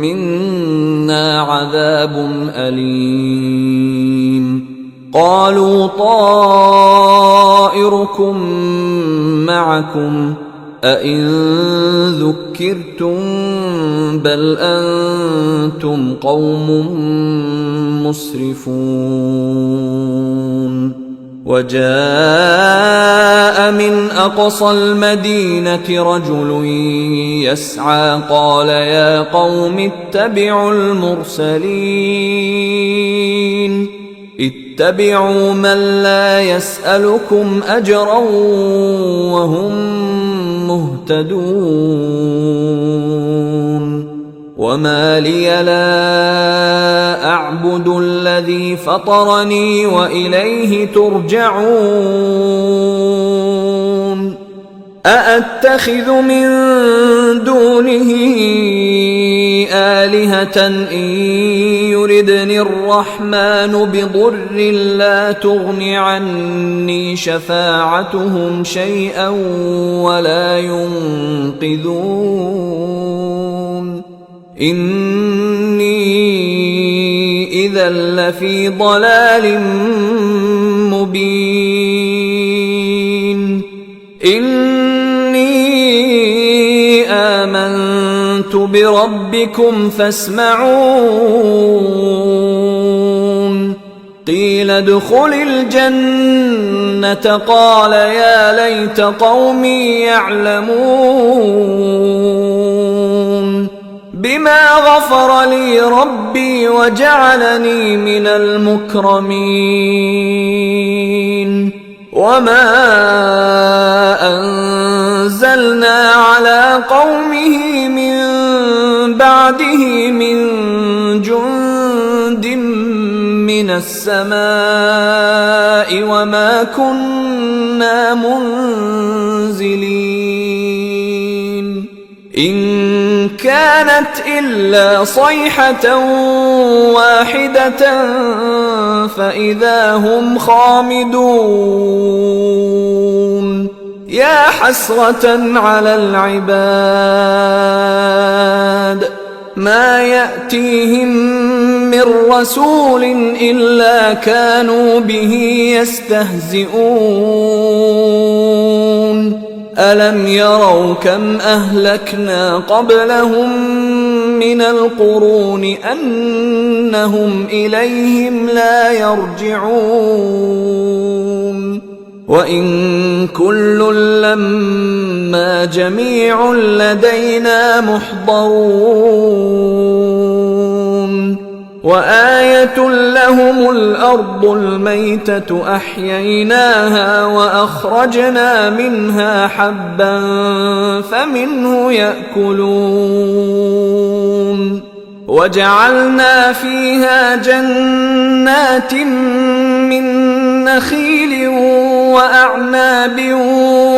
منا عذاب أليم قالوا طائركم معكم أئن ذكرتم بل أنتم قوم مسرفون وجاء من أقصى المدينة رجل يسعى قال يا قوم اتبعوا المرسلين اتبعوا من لا يسألكم أجرا وهم مهتدون وما لي لا أعبد الذي فطرني وإليه ترجعون أأتخذ من دونه آلهة إن يردني الرحمن بضر لا تغن عني شفاعتهم شيئا ولا ينقذون إني إذا لفي ضلال مبين إني آمنت بربكم فاسمعون قيل ادخل الجنة قال يا ليت قومي يعلمون بما غفر لي ربي وجعلني من المكرمين وما أنزلنا على قومه من بعده من جند من السماء وما كنا منزلين إن كانت إلا صيحة واحدة فإذا هم خامدون يا حسرة على العباد ما يأتيهم من رسول إلا كانوا به يستهزئون ألم يروا كم أهلكنا قبلهم من القرون أنهم إليهم لا يرجعون وإن كل لما جميع لدينا محضرون وآية لهم الأرض الميتة أحييناها وأخرجنا منها حبا فمنه يأكلون وجعلنا فيها جنات من نخيل وأعناب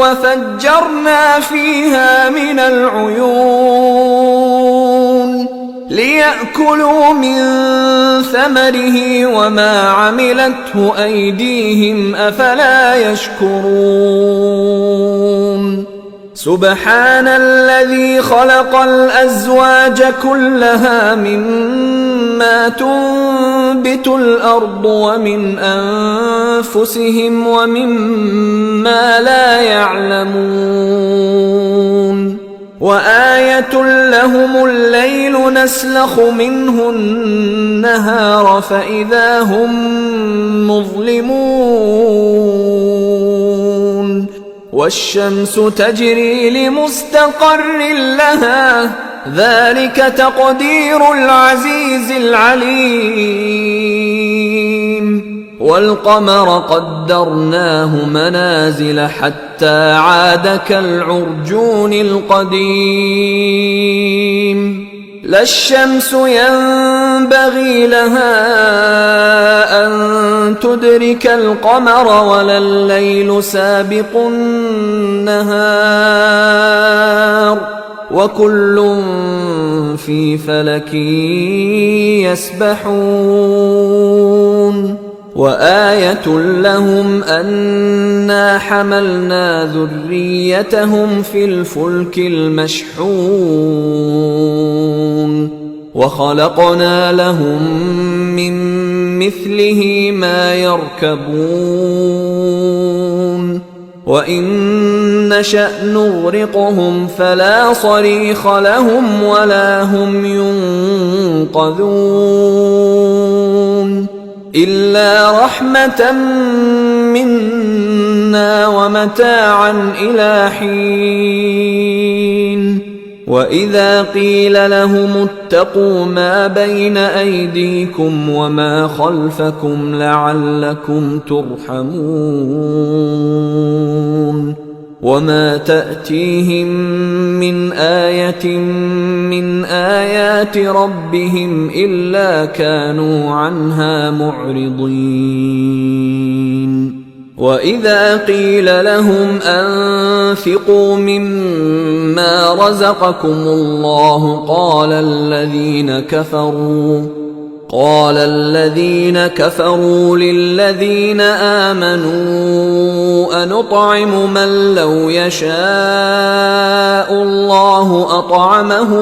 وفجرنا فيها من العيون ليأكلوا من ثمره وما عملته أيديهم أفلا يشكرون سبحان الذي خلق الأزواج كلها مما تنبت الأرض ومن أنفسهم ومما لا يعلمون وآية لهم الليل نسلخ منه النهار فإذا هم مظلمون والشمس تجري لمستقر لها ذلك تقدير العزيز العليم والقمر قدرناه منازل حتى عاد كالعرجون القديم لا الشمس ينبغي لها أن تدرك القمر ولا الليل سابق النهار وكل في فلك يسبحون وآية لهم أنا حملنا ذريتهم في الفلك المشحون وخلقنا لهم من مثله ما يركبون وإن نشأ نغرقهم فلا صريخ لهم ولا هم ينقذون إلا رحمة منا ومتاعا إلى حين وإذا قيل لهم اتقوا ما بين أيديكم وما خلفكم لعلكم ترحمون وما تأتيهم من آية من آيات ربهم إلا كانوا عنها معرضين وإذا قيل لهم أنفقوا مما رزقكم الله قال الذين كفروا للذين آمنوا أنطعم من لو يشاء الله أطعمه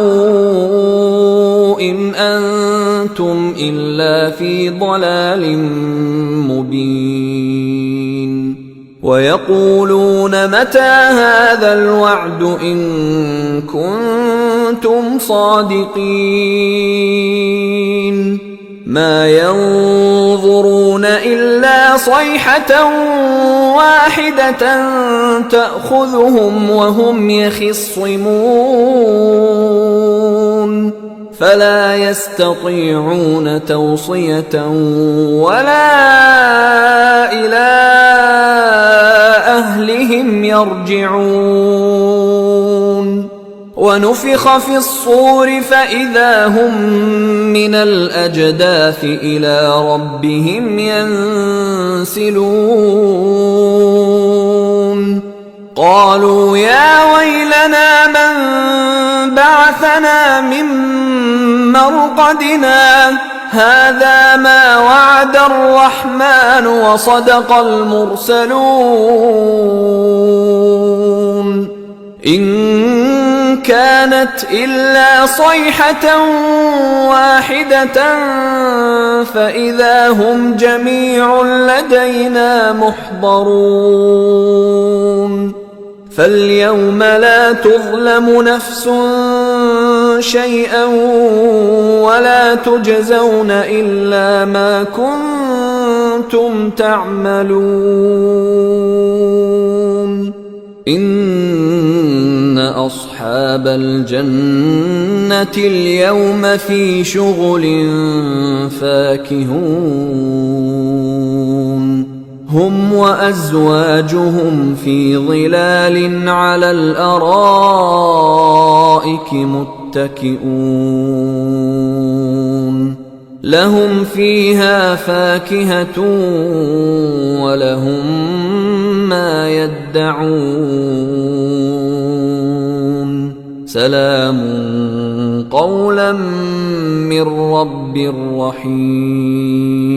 إن أنتم إلا في ضلال مبين ويقولون متى هذا الوعد إن كنتم صادقين ما ينظرون إلا صيحة واحدة تأخذهم وهم يخصمون فلا يستطيعون توصية ولا إلى أهلهم يرجعون ونفخ في الصور فإذا هم من الأجداث إلى ربهم ينسلون قالوا يا ويلنا من بعثنا من مرقدنا هذا ما وعد الرحمن وصدق المرسلون إن كانت إلا صيحة واحدة فإذا هم جميع لدينا محضرون فاليوم لا تظلم نفس شيئا ولا تجزون إلا ما كنتم تعملون إن أصحاب الجنة اليوم في شغل فاكهون هم وأزواجهم في ظلال على الأرائك متكئون لهم فيها فاكهة ولهم ما يدعون سلام قولا من رب رحيم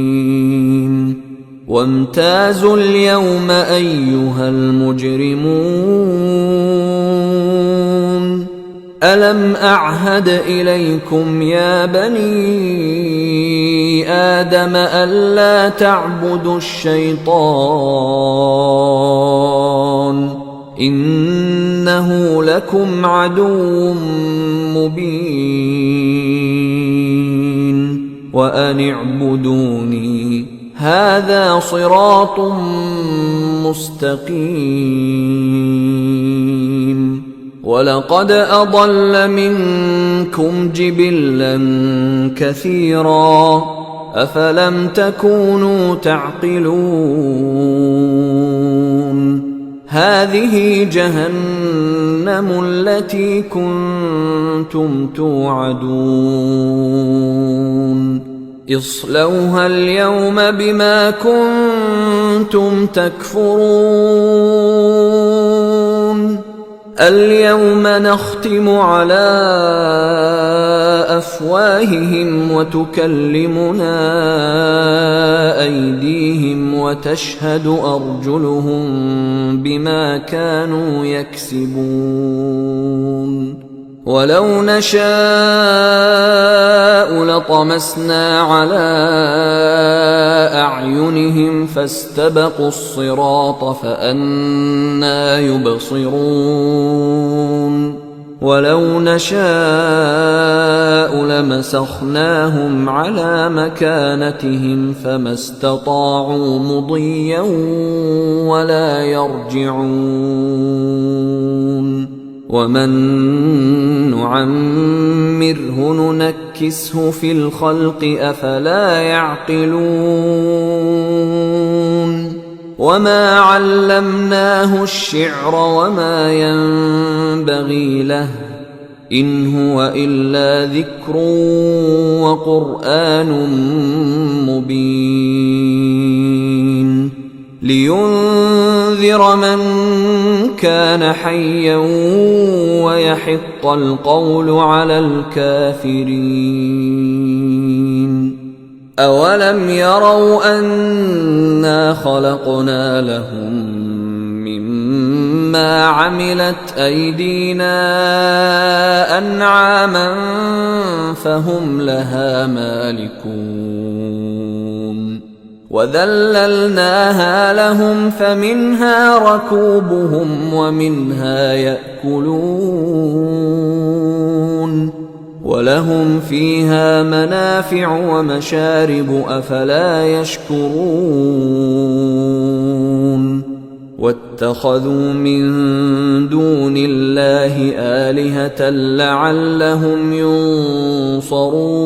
وامتازوا اليوم أيها المجرمون ألم أعهد إليكم يا بني آدم ألا تعبدوا الشيطان إنه لكم عدو مبين وأن اعبدوني هذا صراط مستقيم ولقد أضل منكم جبلا كثيرا أفلم تكونوا تعقلون هذه جهنم التي كنتم توعدون اصلوها اليوم بما كنتم تكفرون اليوم نختم على أفواههم وتكلمنا أيديهم وتشهد أرجلهم بما كانوا يكسبون ولو نشاء لطمسنا على أعينهم فاستبقوا الصراط فأنى يبصرون ولو نشاء لمسخناهم على مكانتهم فما استطاعوا مضيا ولا يرجعون ومن نعمره ننكسه في الخلق أفلا يعقلون وما علمناه الشعر وما ينبغي له إن هو إلا ذكر وقرآن مبين لينذر من كان حيا ويحق القول على الكافرين أولم يروا أنا خلقنا لهم مما عملت أيدينا أنعاما فهم لها مالكون وذللناها لهم فمنها ركوبهم ومنها يأكلون ولهم فيها منافع ومشارب أفلا يشكرون واتخذوا من دون الله آلهة لعلهم ينصرون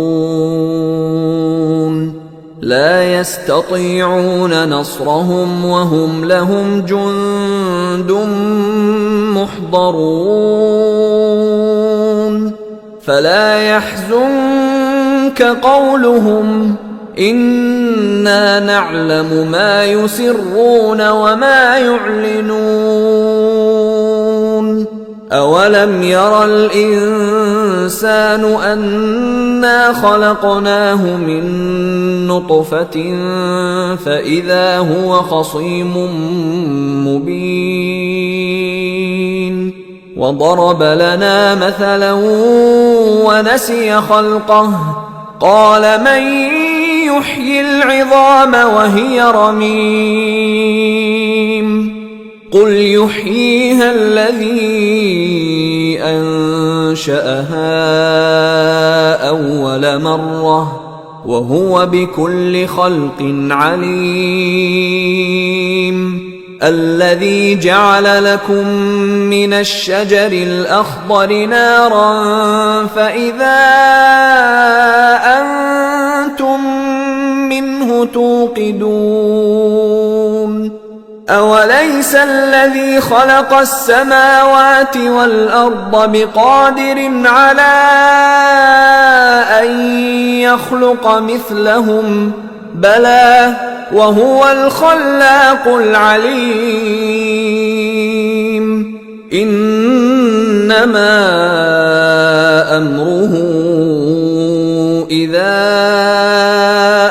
لا يستطيعون نصرهم وهم لهم جند محضرون فلا يحزنك قولهم إنا نعلم ما يسرون وما يعلنون أولم ير الإنسان أنا خلقناه من نطفة فإذا هو خصيم مبين وضرب لنا مثلا ونسي خلقه قال من يحيي العظام وهي رميم قل يحييها الذي أنشأها أول مرة وهو بكل خلق عليم الذي جعل لكم من الشجر الأخضر نارا فإذا أنتم منه توقدون أوليس الذي خلق السماوات والأرض بقادر على أن يخلق مثلهم بلى وهو الخلاق العليم إنما أمره إذا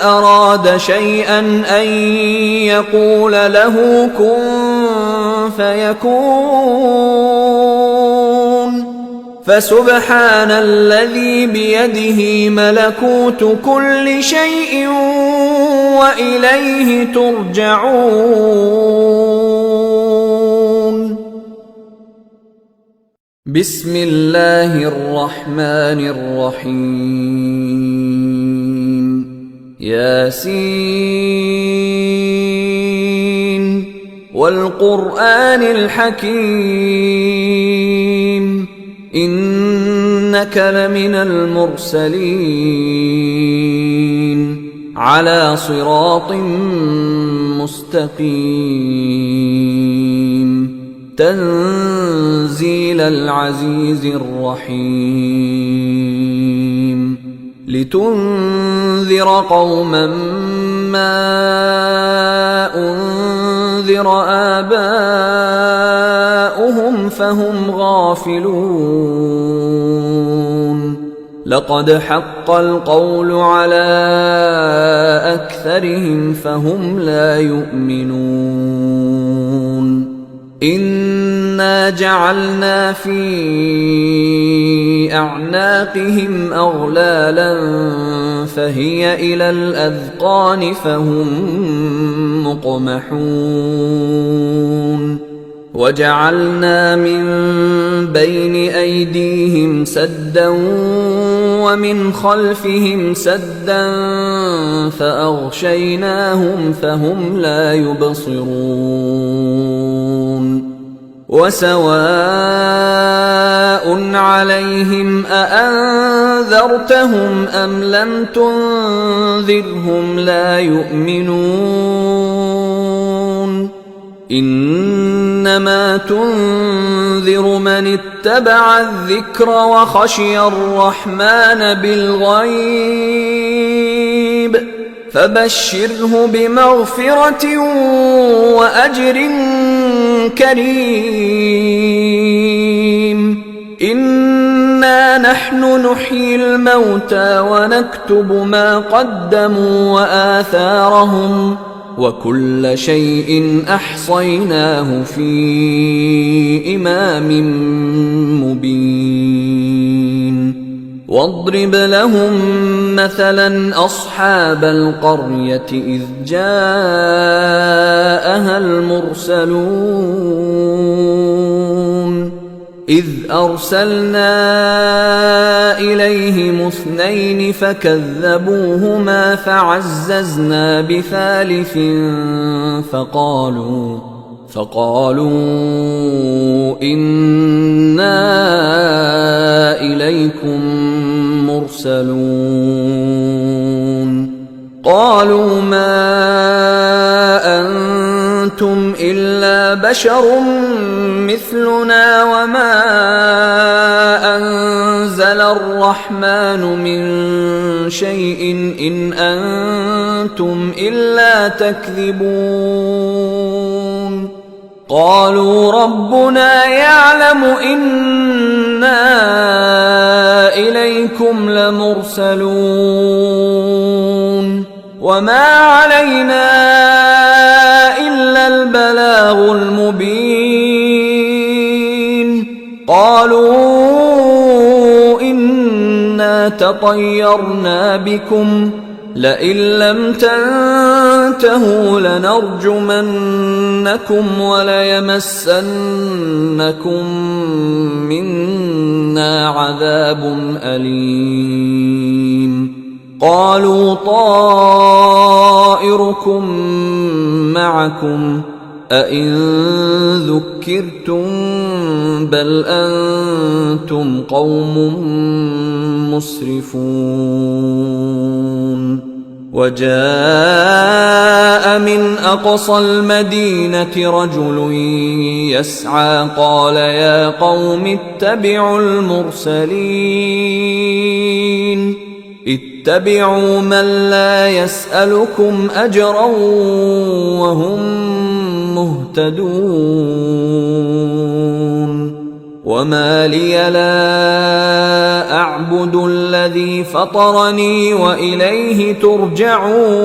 أراد شيئا أن يقول له كن فيكون فسبحان الذي بيده ملكوت كل شيء وإليه ترجعون بسم الله الرحمن الرحيم ياسين والقرآن الحكيم إنك لمن المرسلين على صراط مستقيم تنزيل العزيز الرحيم لتنذر قوما ما أنذر آباؤهم فهم غافلون لقد حق القول على أكثرهم فهم لا يؤمنون إنا جعلنا في أعناقهم أغلالا فهي إلى الأذقان فهم مقمحون وجعلنا من بين أيديهم سدا ومن خلفهم سدا فأغشيناهم فهم لا يبصرون وسواء عليهم أأنذرتهم أم لم تنذرهم لا يؤمنون إنما تنذر من اتبع الذكر وخشي الرحمن بالغيب فبشره بمغفرة وأجر كريم إنا نحن نحيي الموتى ونكتب ما قدموا وآثارهم وكل شيء أحصيناه في إمام مبين واضرب لهم مثلا أصحاب القرية إذ جاءها المرسلون إذ أرسلنا إليهم 2 فكذبوهما فعززنا بثالث فقالوا إنا إليكم مرسلون قالوا ما أنتم إلا بشر مثلنا وما أنزل الرحمن من شيء إن أنتم إلا تكذبون قالوا ربنا يعلم إنا إليكم لمرسلون وما علينا إلا البلاغ المبين قالوا إنا تطيرنا بكم لئن لم تنتهوا لنرجمنكم وليمسنكم منا عذاب أليم. قالوا طائركم معكم أئن ذكرتم بل أنتم قوم مسرفون. وجاء من أقصى المدينة رجل يسعى قال يا قوم اتبعوا المرسلين اتبعوا من لا يسألكم أجرا وهم مهتدون. وما لي لا أعبد الذي فطرني وإليه ترجعون.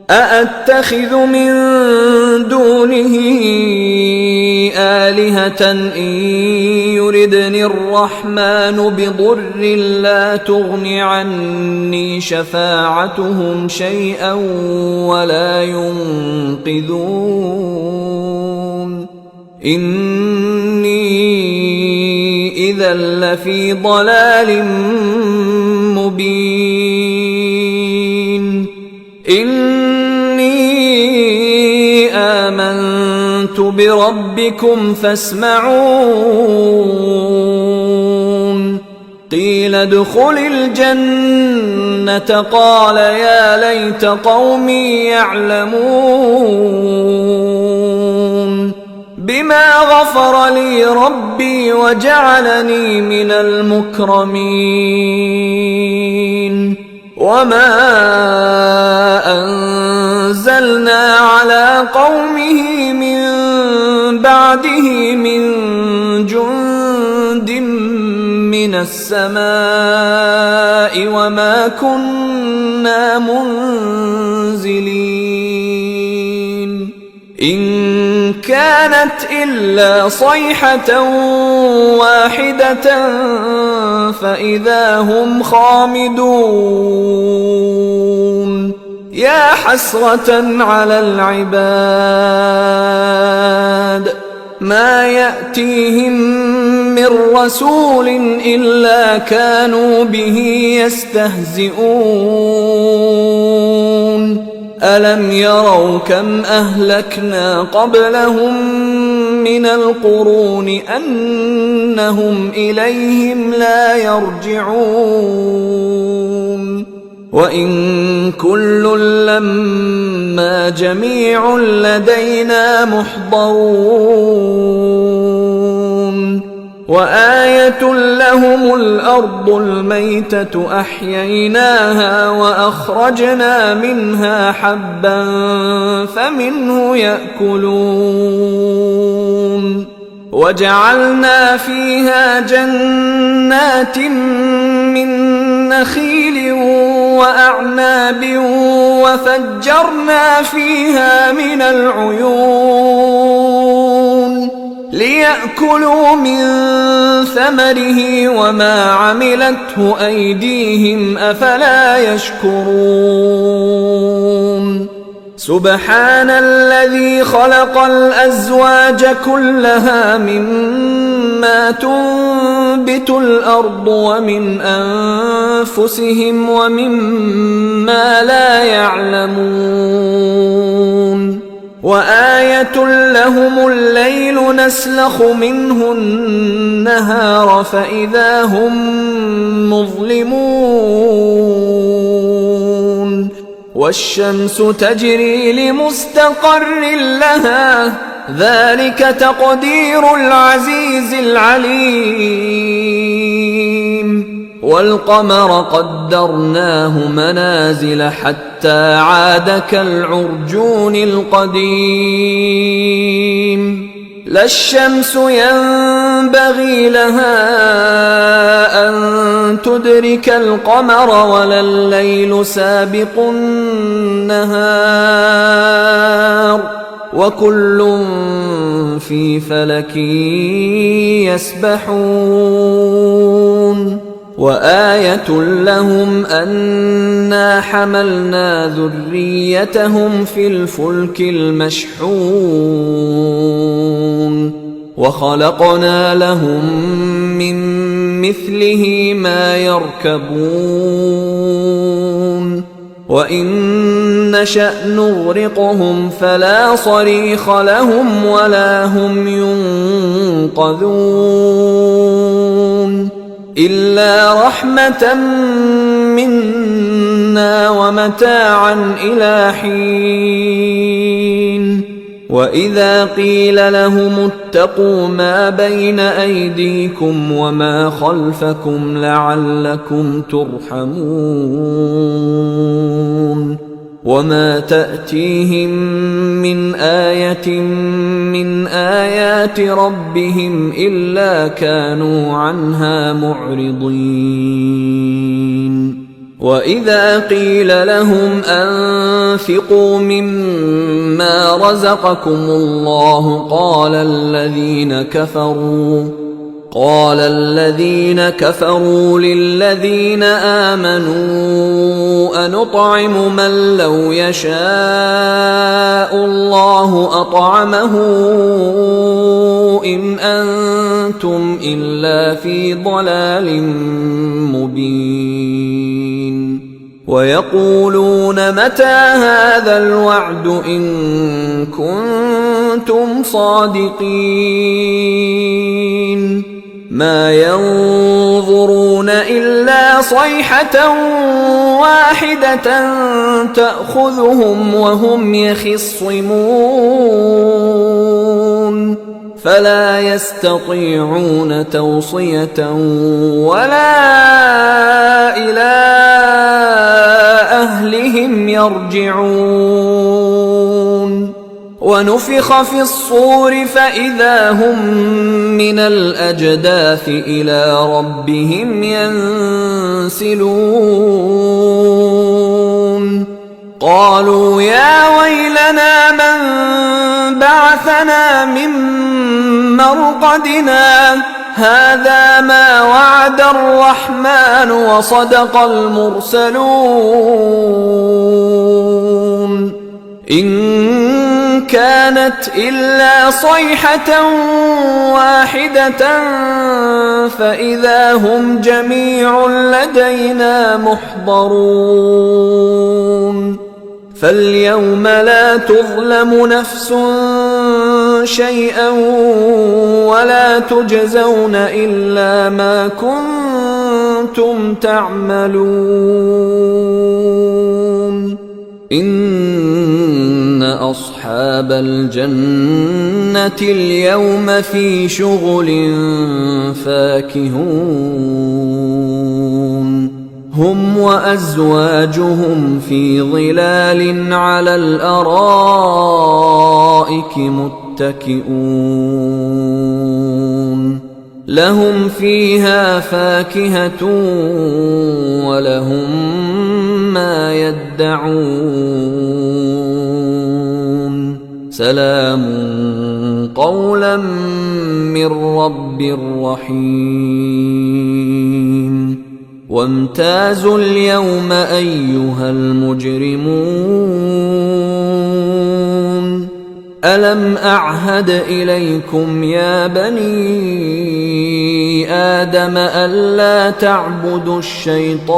أأتخذ من دونه آلهة إن يردني الرحمن بضر لا تغن عني شفاعتهم شيئا ولا ينقذون. إني إذا لفي ضلال مبين. إني آمنت بربكم فاسمعون. قيل ادخل الجنة قال يا ليت قومي يعلمون بما غفر لي ربي وجعلني من المكرمين. وما أنزلنا على قومه من بعده من جند من السماء وما كنا منزلين. إن كانت إلا صيحة واحدة فإذا هم خامدون. يا حسرة على العباد ما يأتيهم من رسول إلا كانوا به يستهزئون. ألم يروا كم أهلكنا قبلهم من القرون أنهم إليهم لا يرجعون. وإن كل لما جميع لدينا محضرون. وآية لهم الأرض الميتة أحييناها وأخرجنا منها حبا فمنه يأكلون. وجعلنا فيها جنات من نخيل وأعناب وفجرنا فيها من العيون ليأكلوا من ثمره وما عملته أيديهم أفلا يشكرون. سبحان الذي خلق الأزواج كلها مما تنبت الأرض ومن أنفسهم ومما لا يعلمون. وآية لهم الليل نسلخ منه النهار فإذا هم مظلمون. والشمس تجري لمستقر لها ذلك تقدير العزيز العليم. والقمر قدرناه منازل حتى عاد كالعرجون القديم. لا الشمس ينبغي لها أن تدرك القمر ولا الليل سابق النهار وكل في فلك يسبحون وآية لهم أنا حملنا ذريتهم في الفلك المشحون وخلقنا لهم من مثله ما يركبون وإن نشأ نغرقهم فلا صريخ لهم ولا هم ينقذون إلا رحمة منا ومتاعا إلى حين وإذا قيل لهم اتقوا ما بين أيديكم وما خلفكم لعلكم ترحمون وما تأتيهم من آية من آيات ربهم إلا كانوا عنها معرضين وإذا قيل لهم أنفقوا مما رزقكم الله قال الذين كفروا للذين آمنوا أنطعم من لو يشاء الله أطعمه إن أنتم إلا في ضلال مبين ويقولون متى هذا الوعد إن كنتم صادقين ما ينظرون إلا صيحة واحدة تأخذهم وهم يخصمون فلا يستطيعون توصية ولا إلى أهلهم يرجعون ونفخ في الصور فإذا هم من الأجداث إلى ربهم ينسلون قالوا يا ويلنا من بعثنا من مرقدنا هذا ما وعد الرحمن وصدق المرسلون إن كانت إلا صيحة واحدة فإذا هم جميع لدينا محضرون فاليوم لا تظلم نفس شيئا ولا تجزون إلا ما كنتم تعملون إن أصحاب الجنة اليوم في شغل فاكهون هم وأزواجهم في ظلال على الأرائك متكئون لهم فيها فاكهة ولهم ما يدعون سلام قولا من رب رحيم وامتازوا اليوم أيها المجرمون ألم أعهد إليكم يا بني آدم ألا تعبدوا الشيطان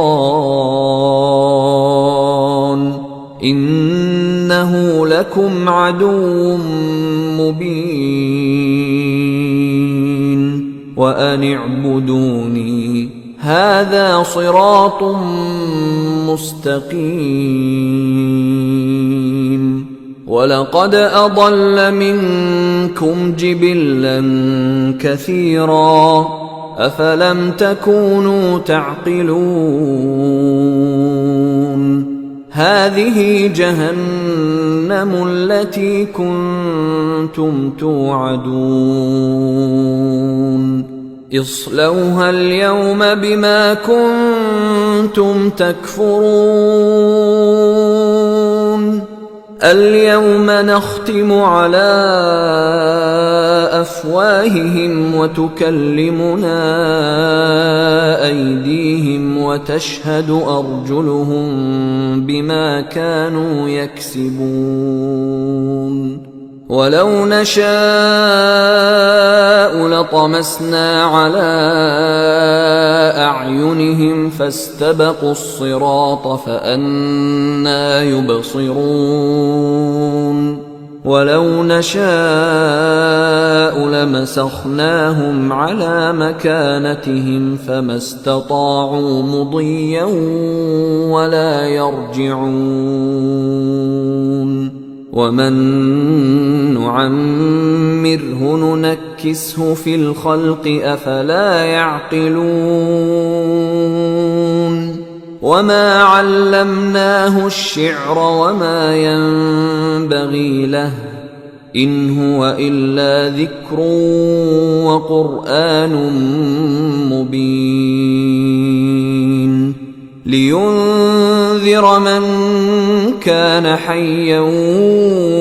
إنه لكم عدو مبين وأن اعبدوني هذا صراط مستقيم ولقد أضل منكم جبلا كثيرا أفلم تكونوا تعقلون هذه جهنم التي كنتم توعدون اصلوها اليوم بما كنتم تكفرون اليوم نختم على أفواههم وتكلمنا أيديهم وتشهد أرجلهم بما كانوا يكسبون ولو نشاء لطمسنا على أعينهم فاستبقوا الصراط فأنى يبصرون ولو نشاء لمسخناهم على مكانتهم فما استطاعوا مضيا ولا يرجعون ومن نعمره ننكسه في الخلق أفلا يعقلون وما علمناه الشعر وما ينبغي له إن هو إلا ذكر وقرآن مبين لينذر من كان حيا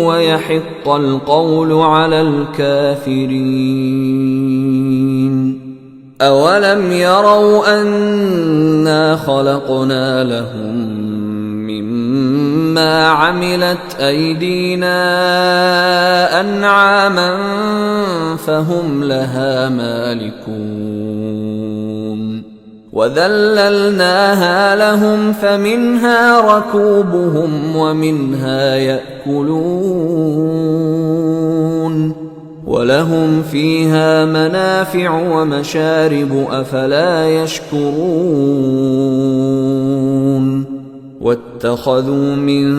ويحق القول على الكافرين أولم يروا أنا خلقنا لهم مما عملت أيدينا أنعاما فهم لها مالكون وذللناها لهم فمنها ركوبهم ومنها يأكلون ولهم فيها منافع ومشارب أفلا يشكرون واتخذوا من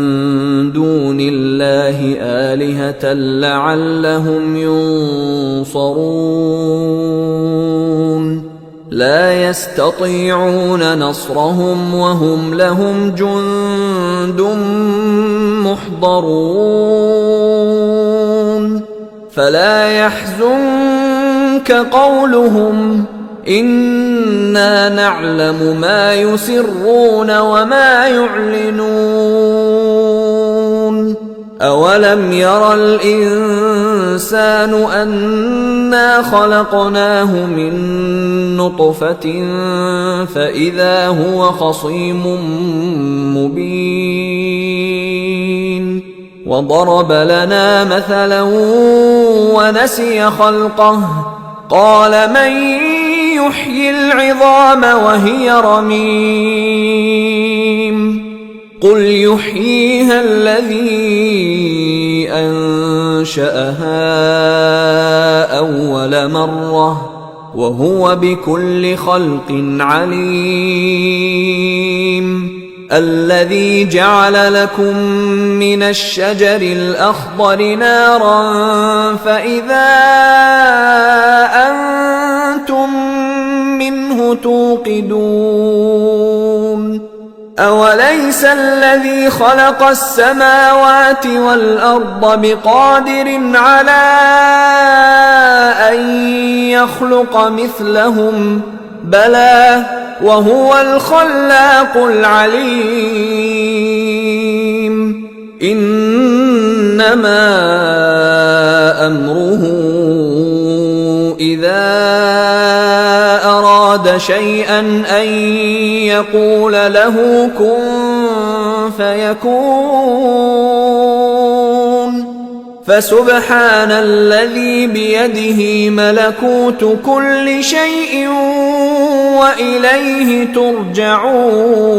دون الله آلهة لعلهم ينصرون لا يستطيعون نصرهم وهم لهم جند محضرون فلا يحزنك قولهم إنا نعلم ما يسرون وما يعلنون أولم ير الإنسان أنا خلقناه من نطفة فإذا هو خصيم مبين وضرب لنا مثلا ونسي خلقه قال من يحيي العظام وهي رميم قل يحييها الذي أنشأها أول مرة وهو بكل خلق عليم الذي جعل لكم من الشجر الأخضر نارا فإذا أنتم منه توقدون أوليس الذي خلق السماوات والأرض بقادر على أن يخلق مثلهم بلى وهو الخلاق العليم إنما أمره إذا أراد شيئا أن يقول له كن فيكون فسبحان الذي بيده ملكوت كل شيء وإليه ترجعون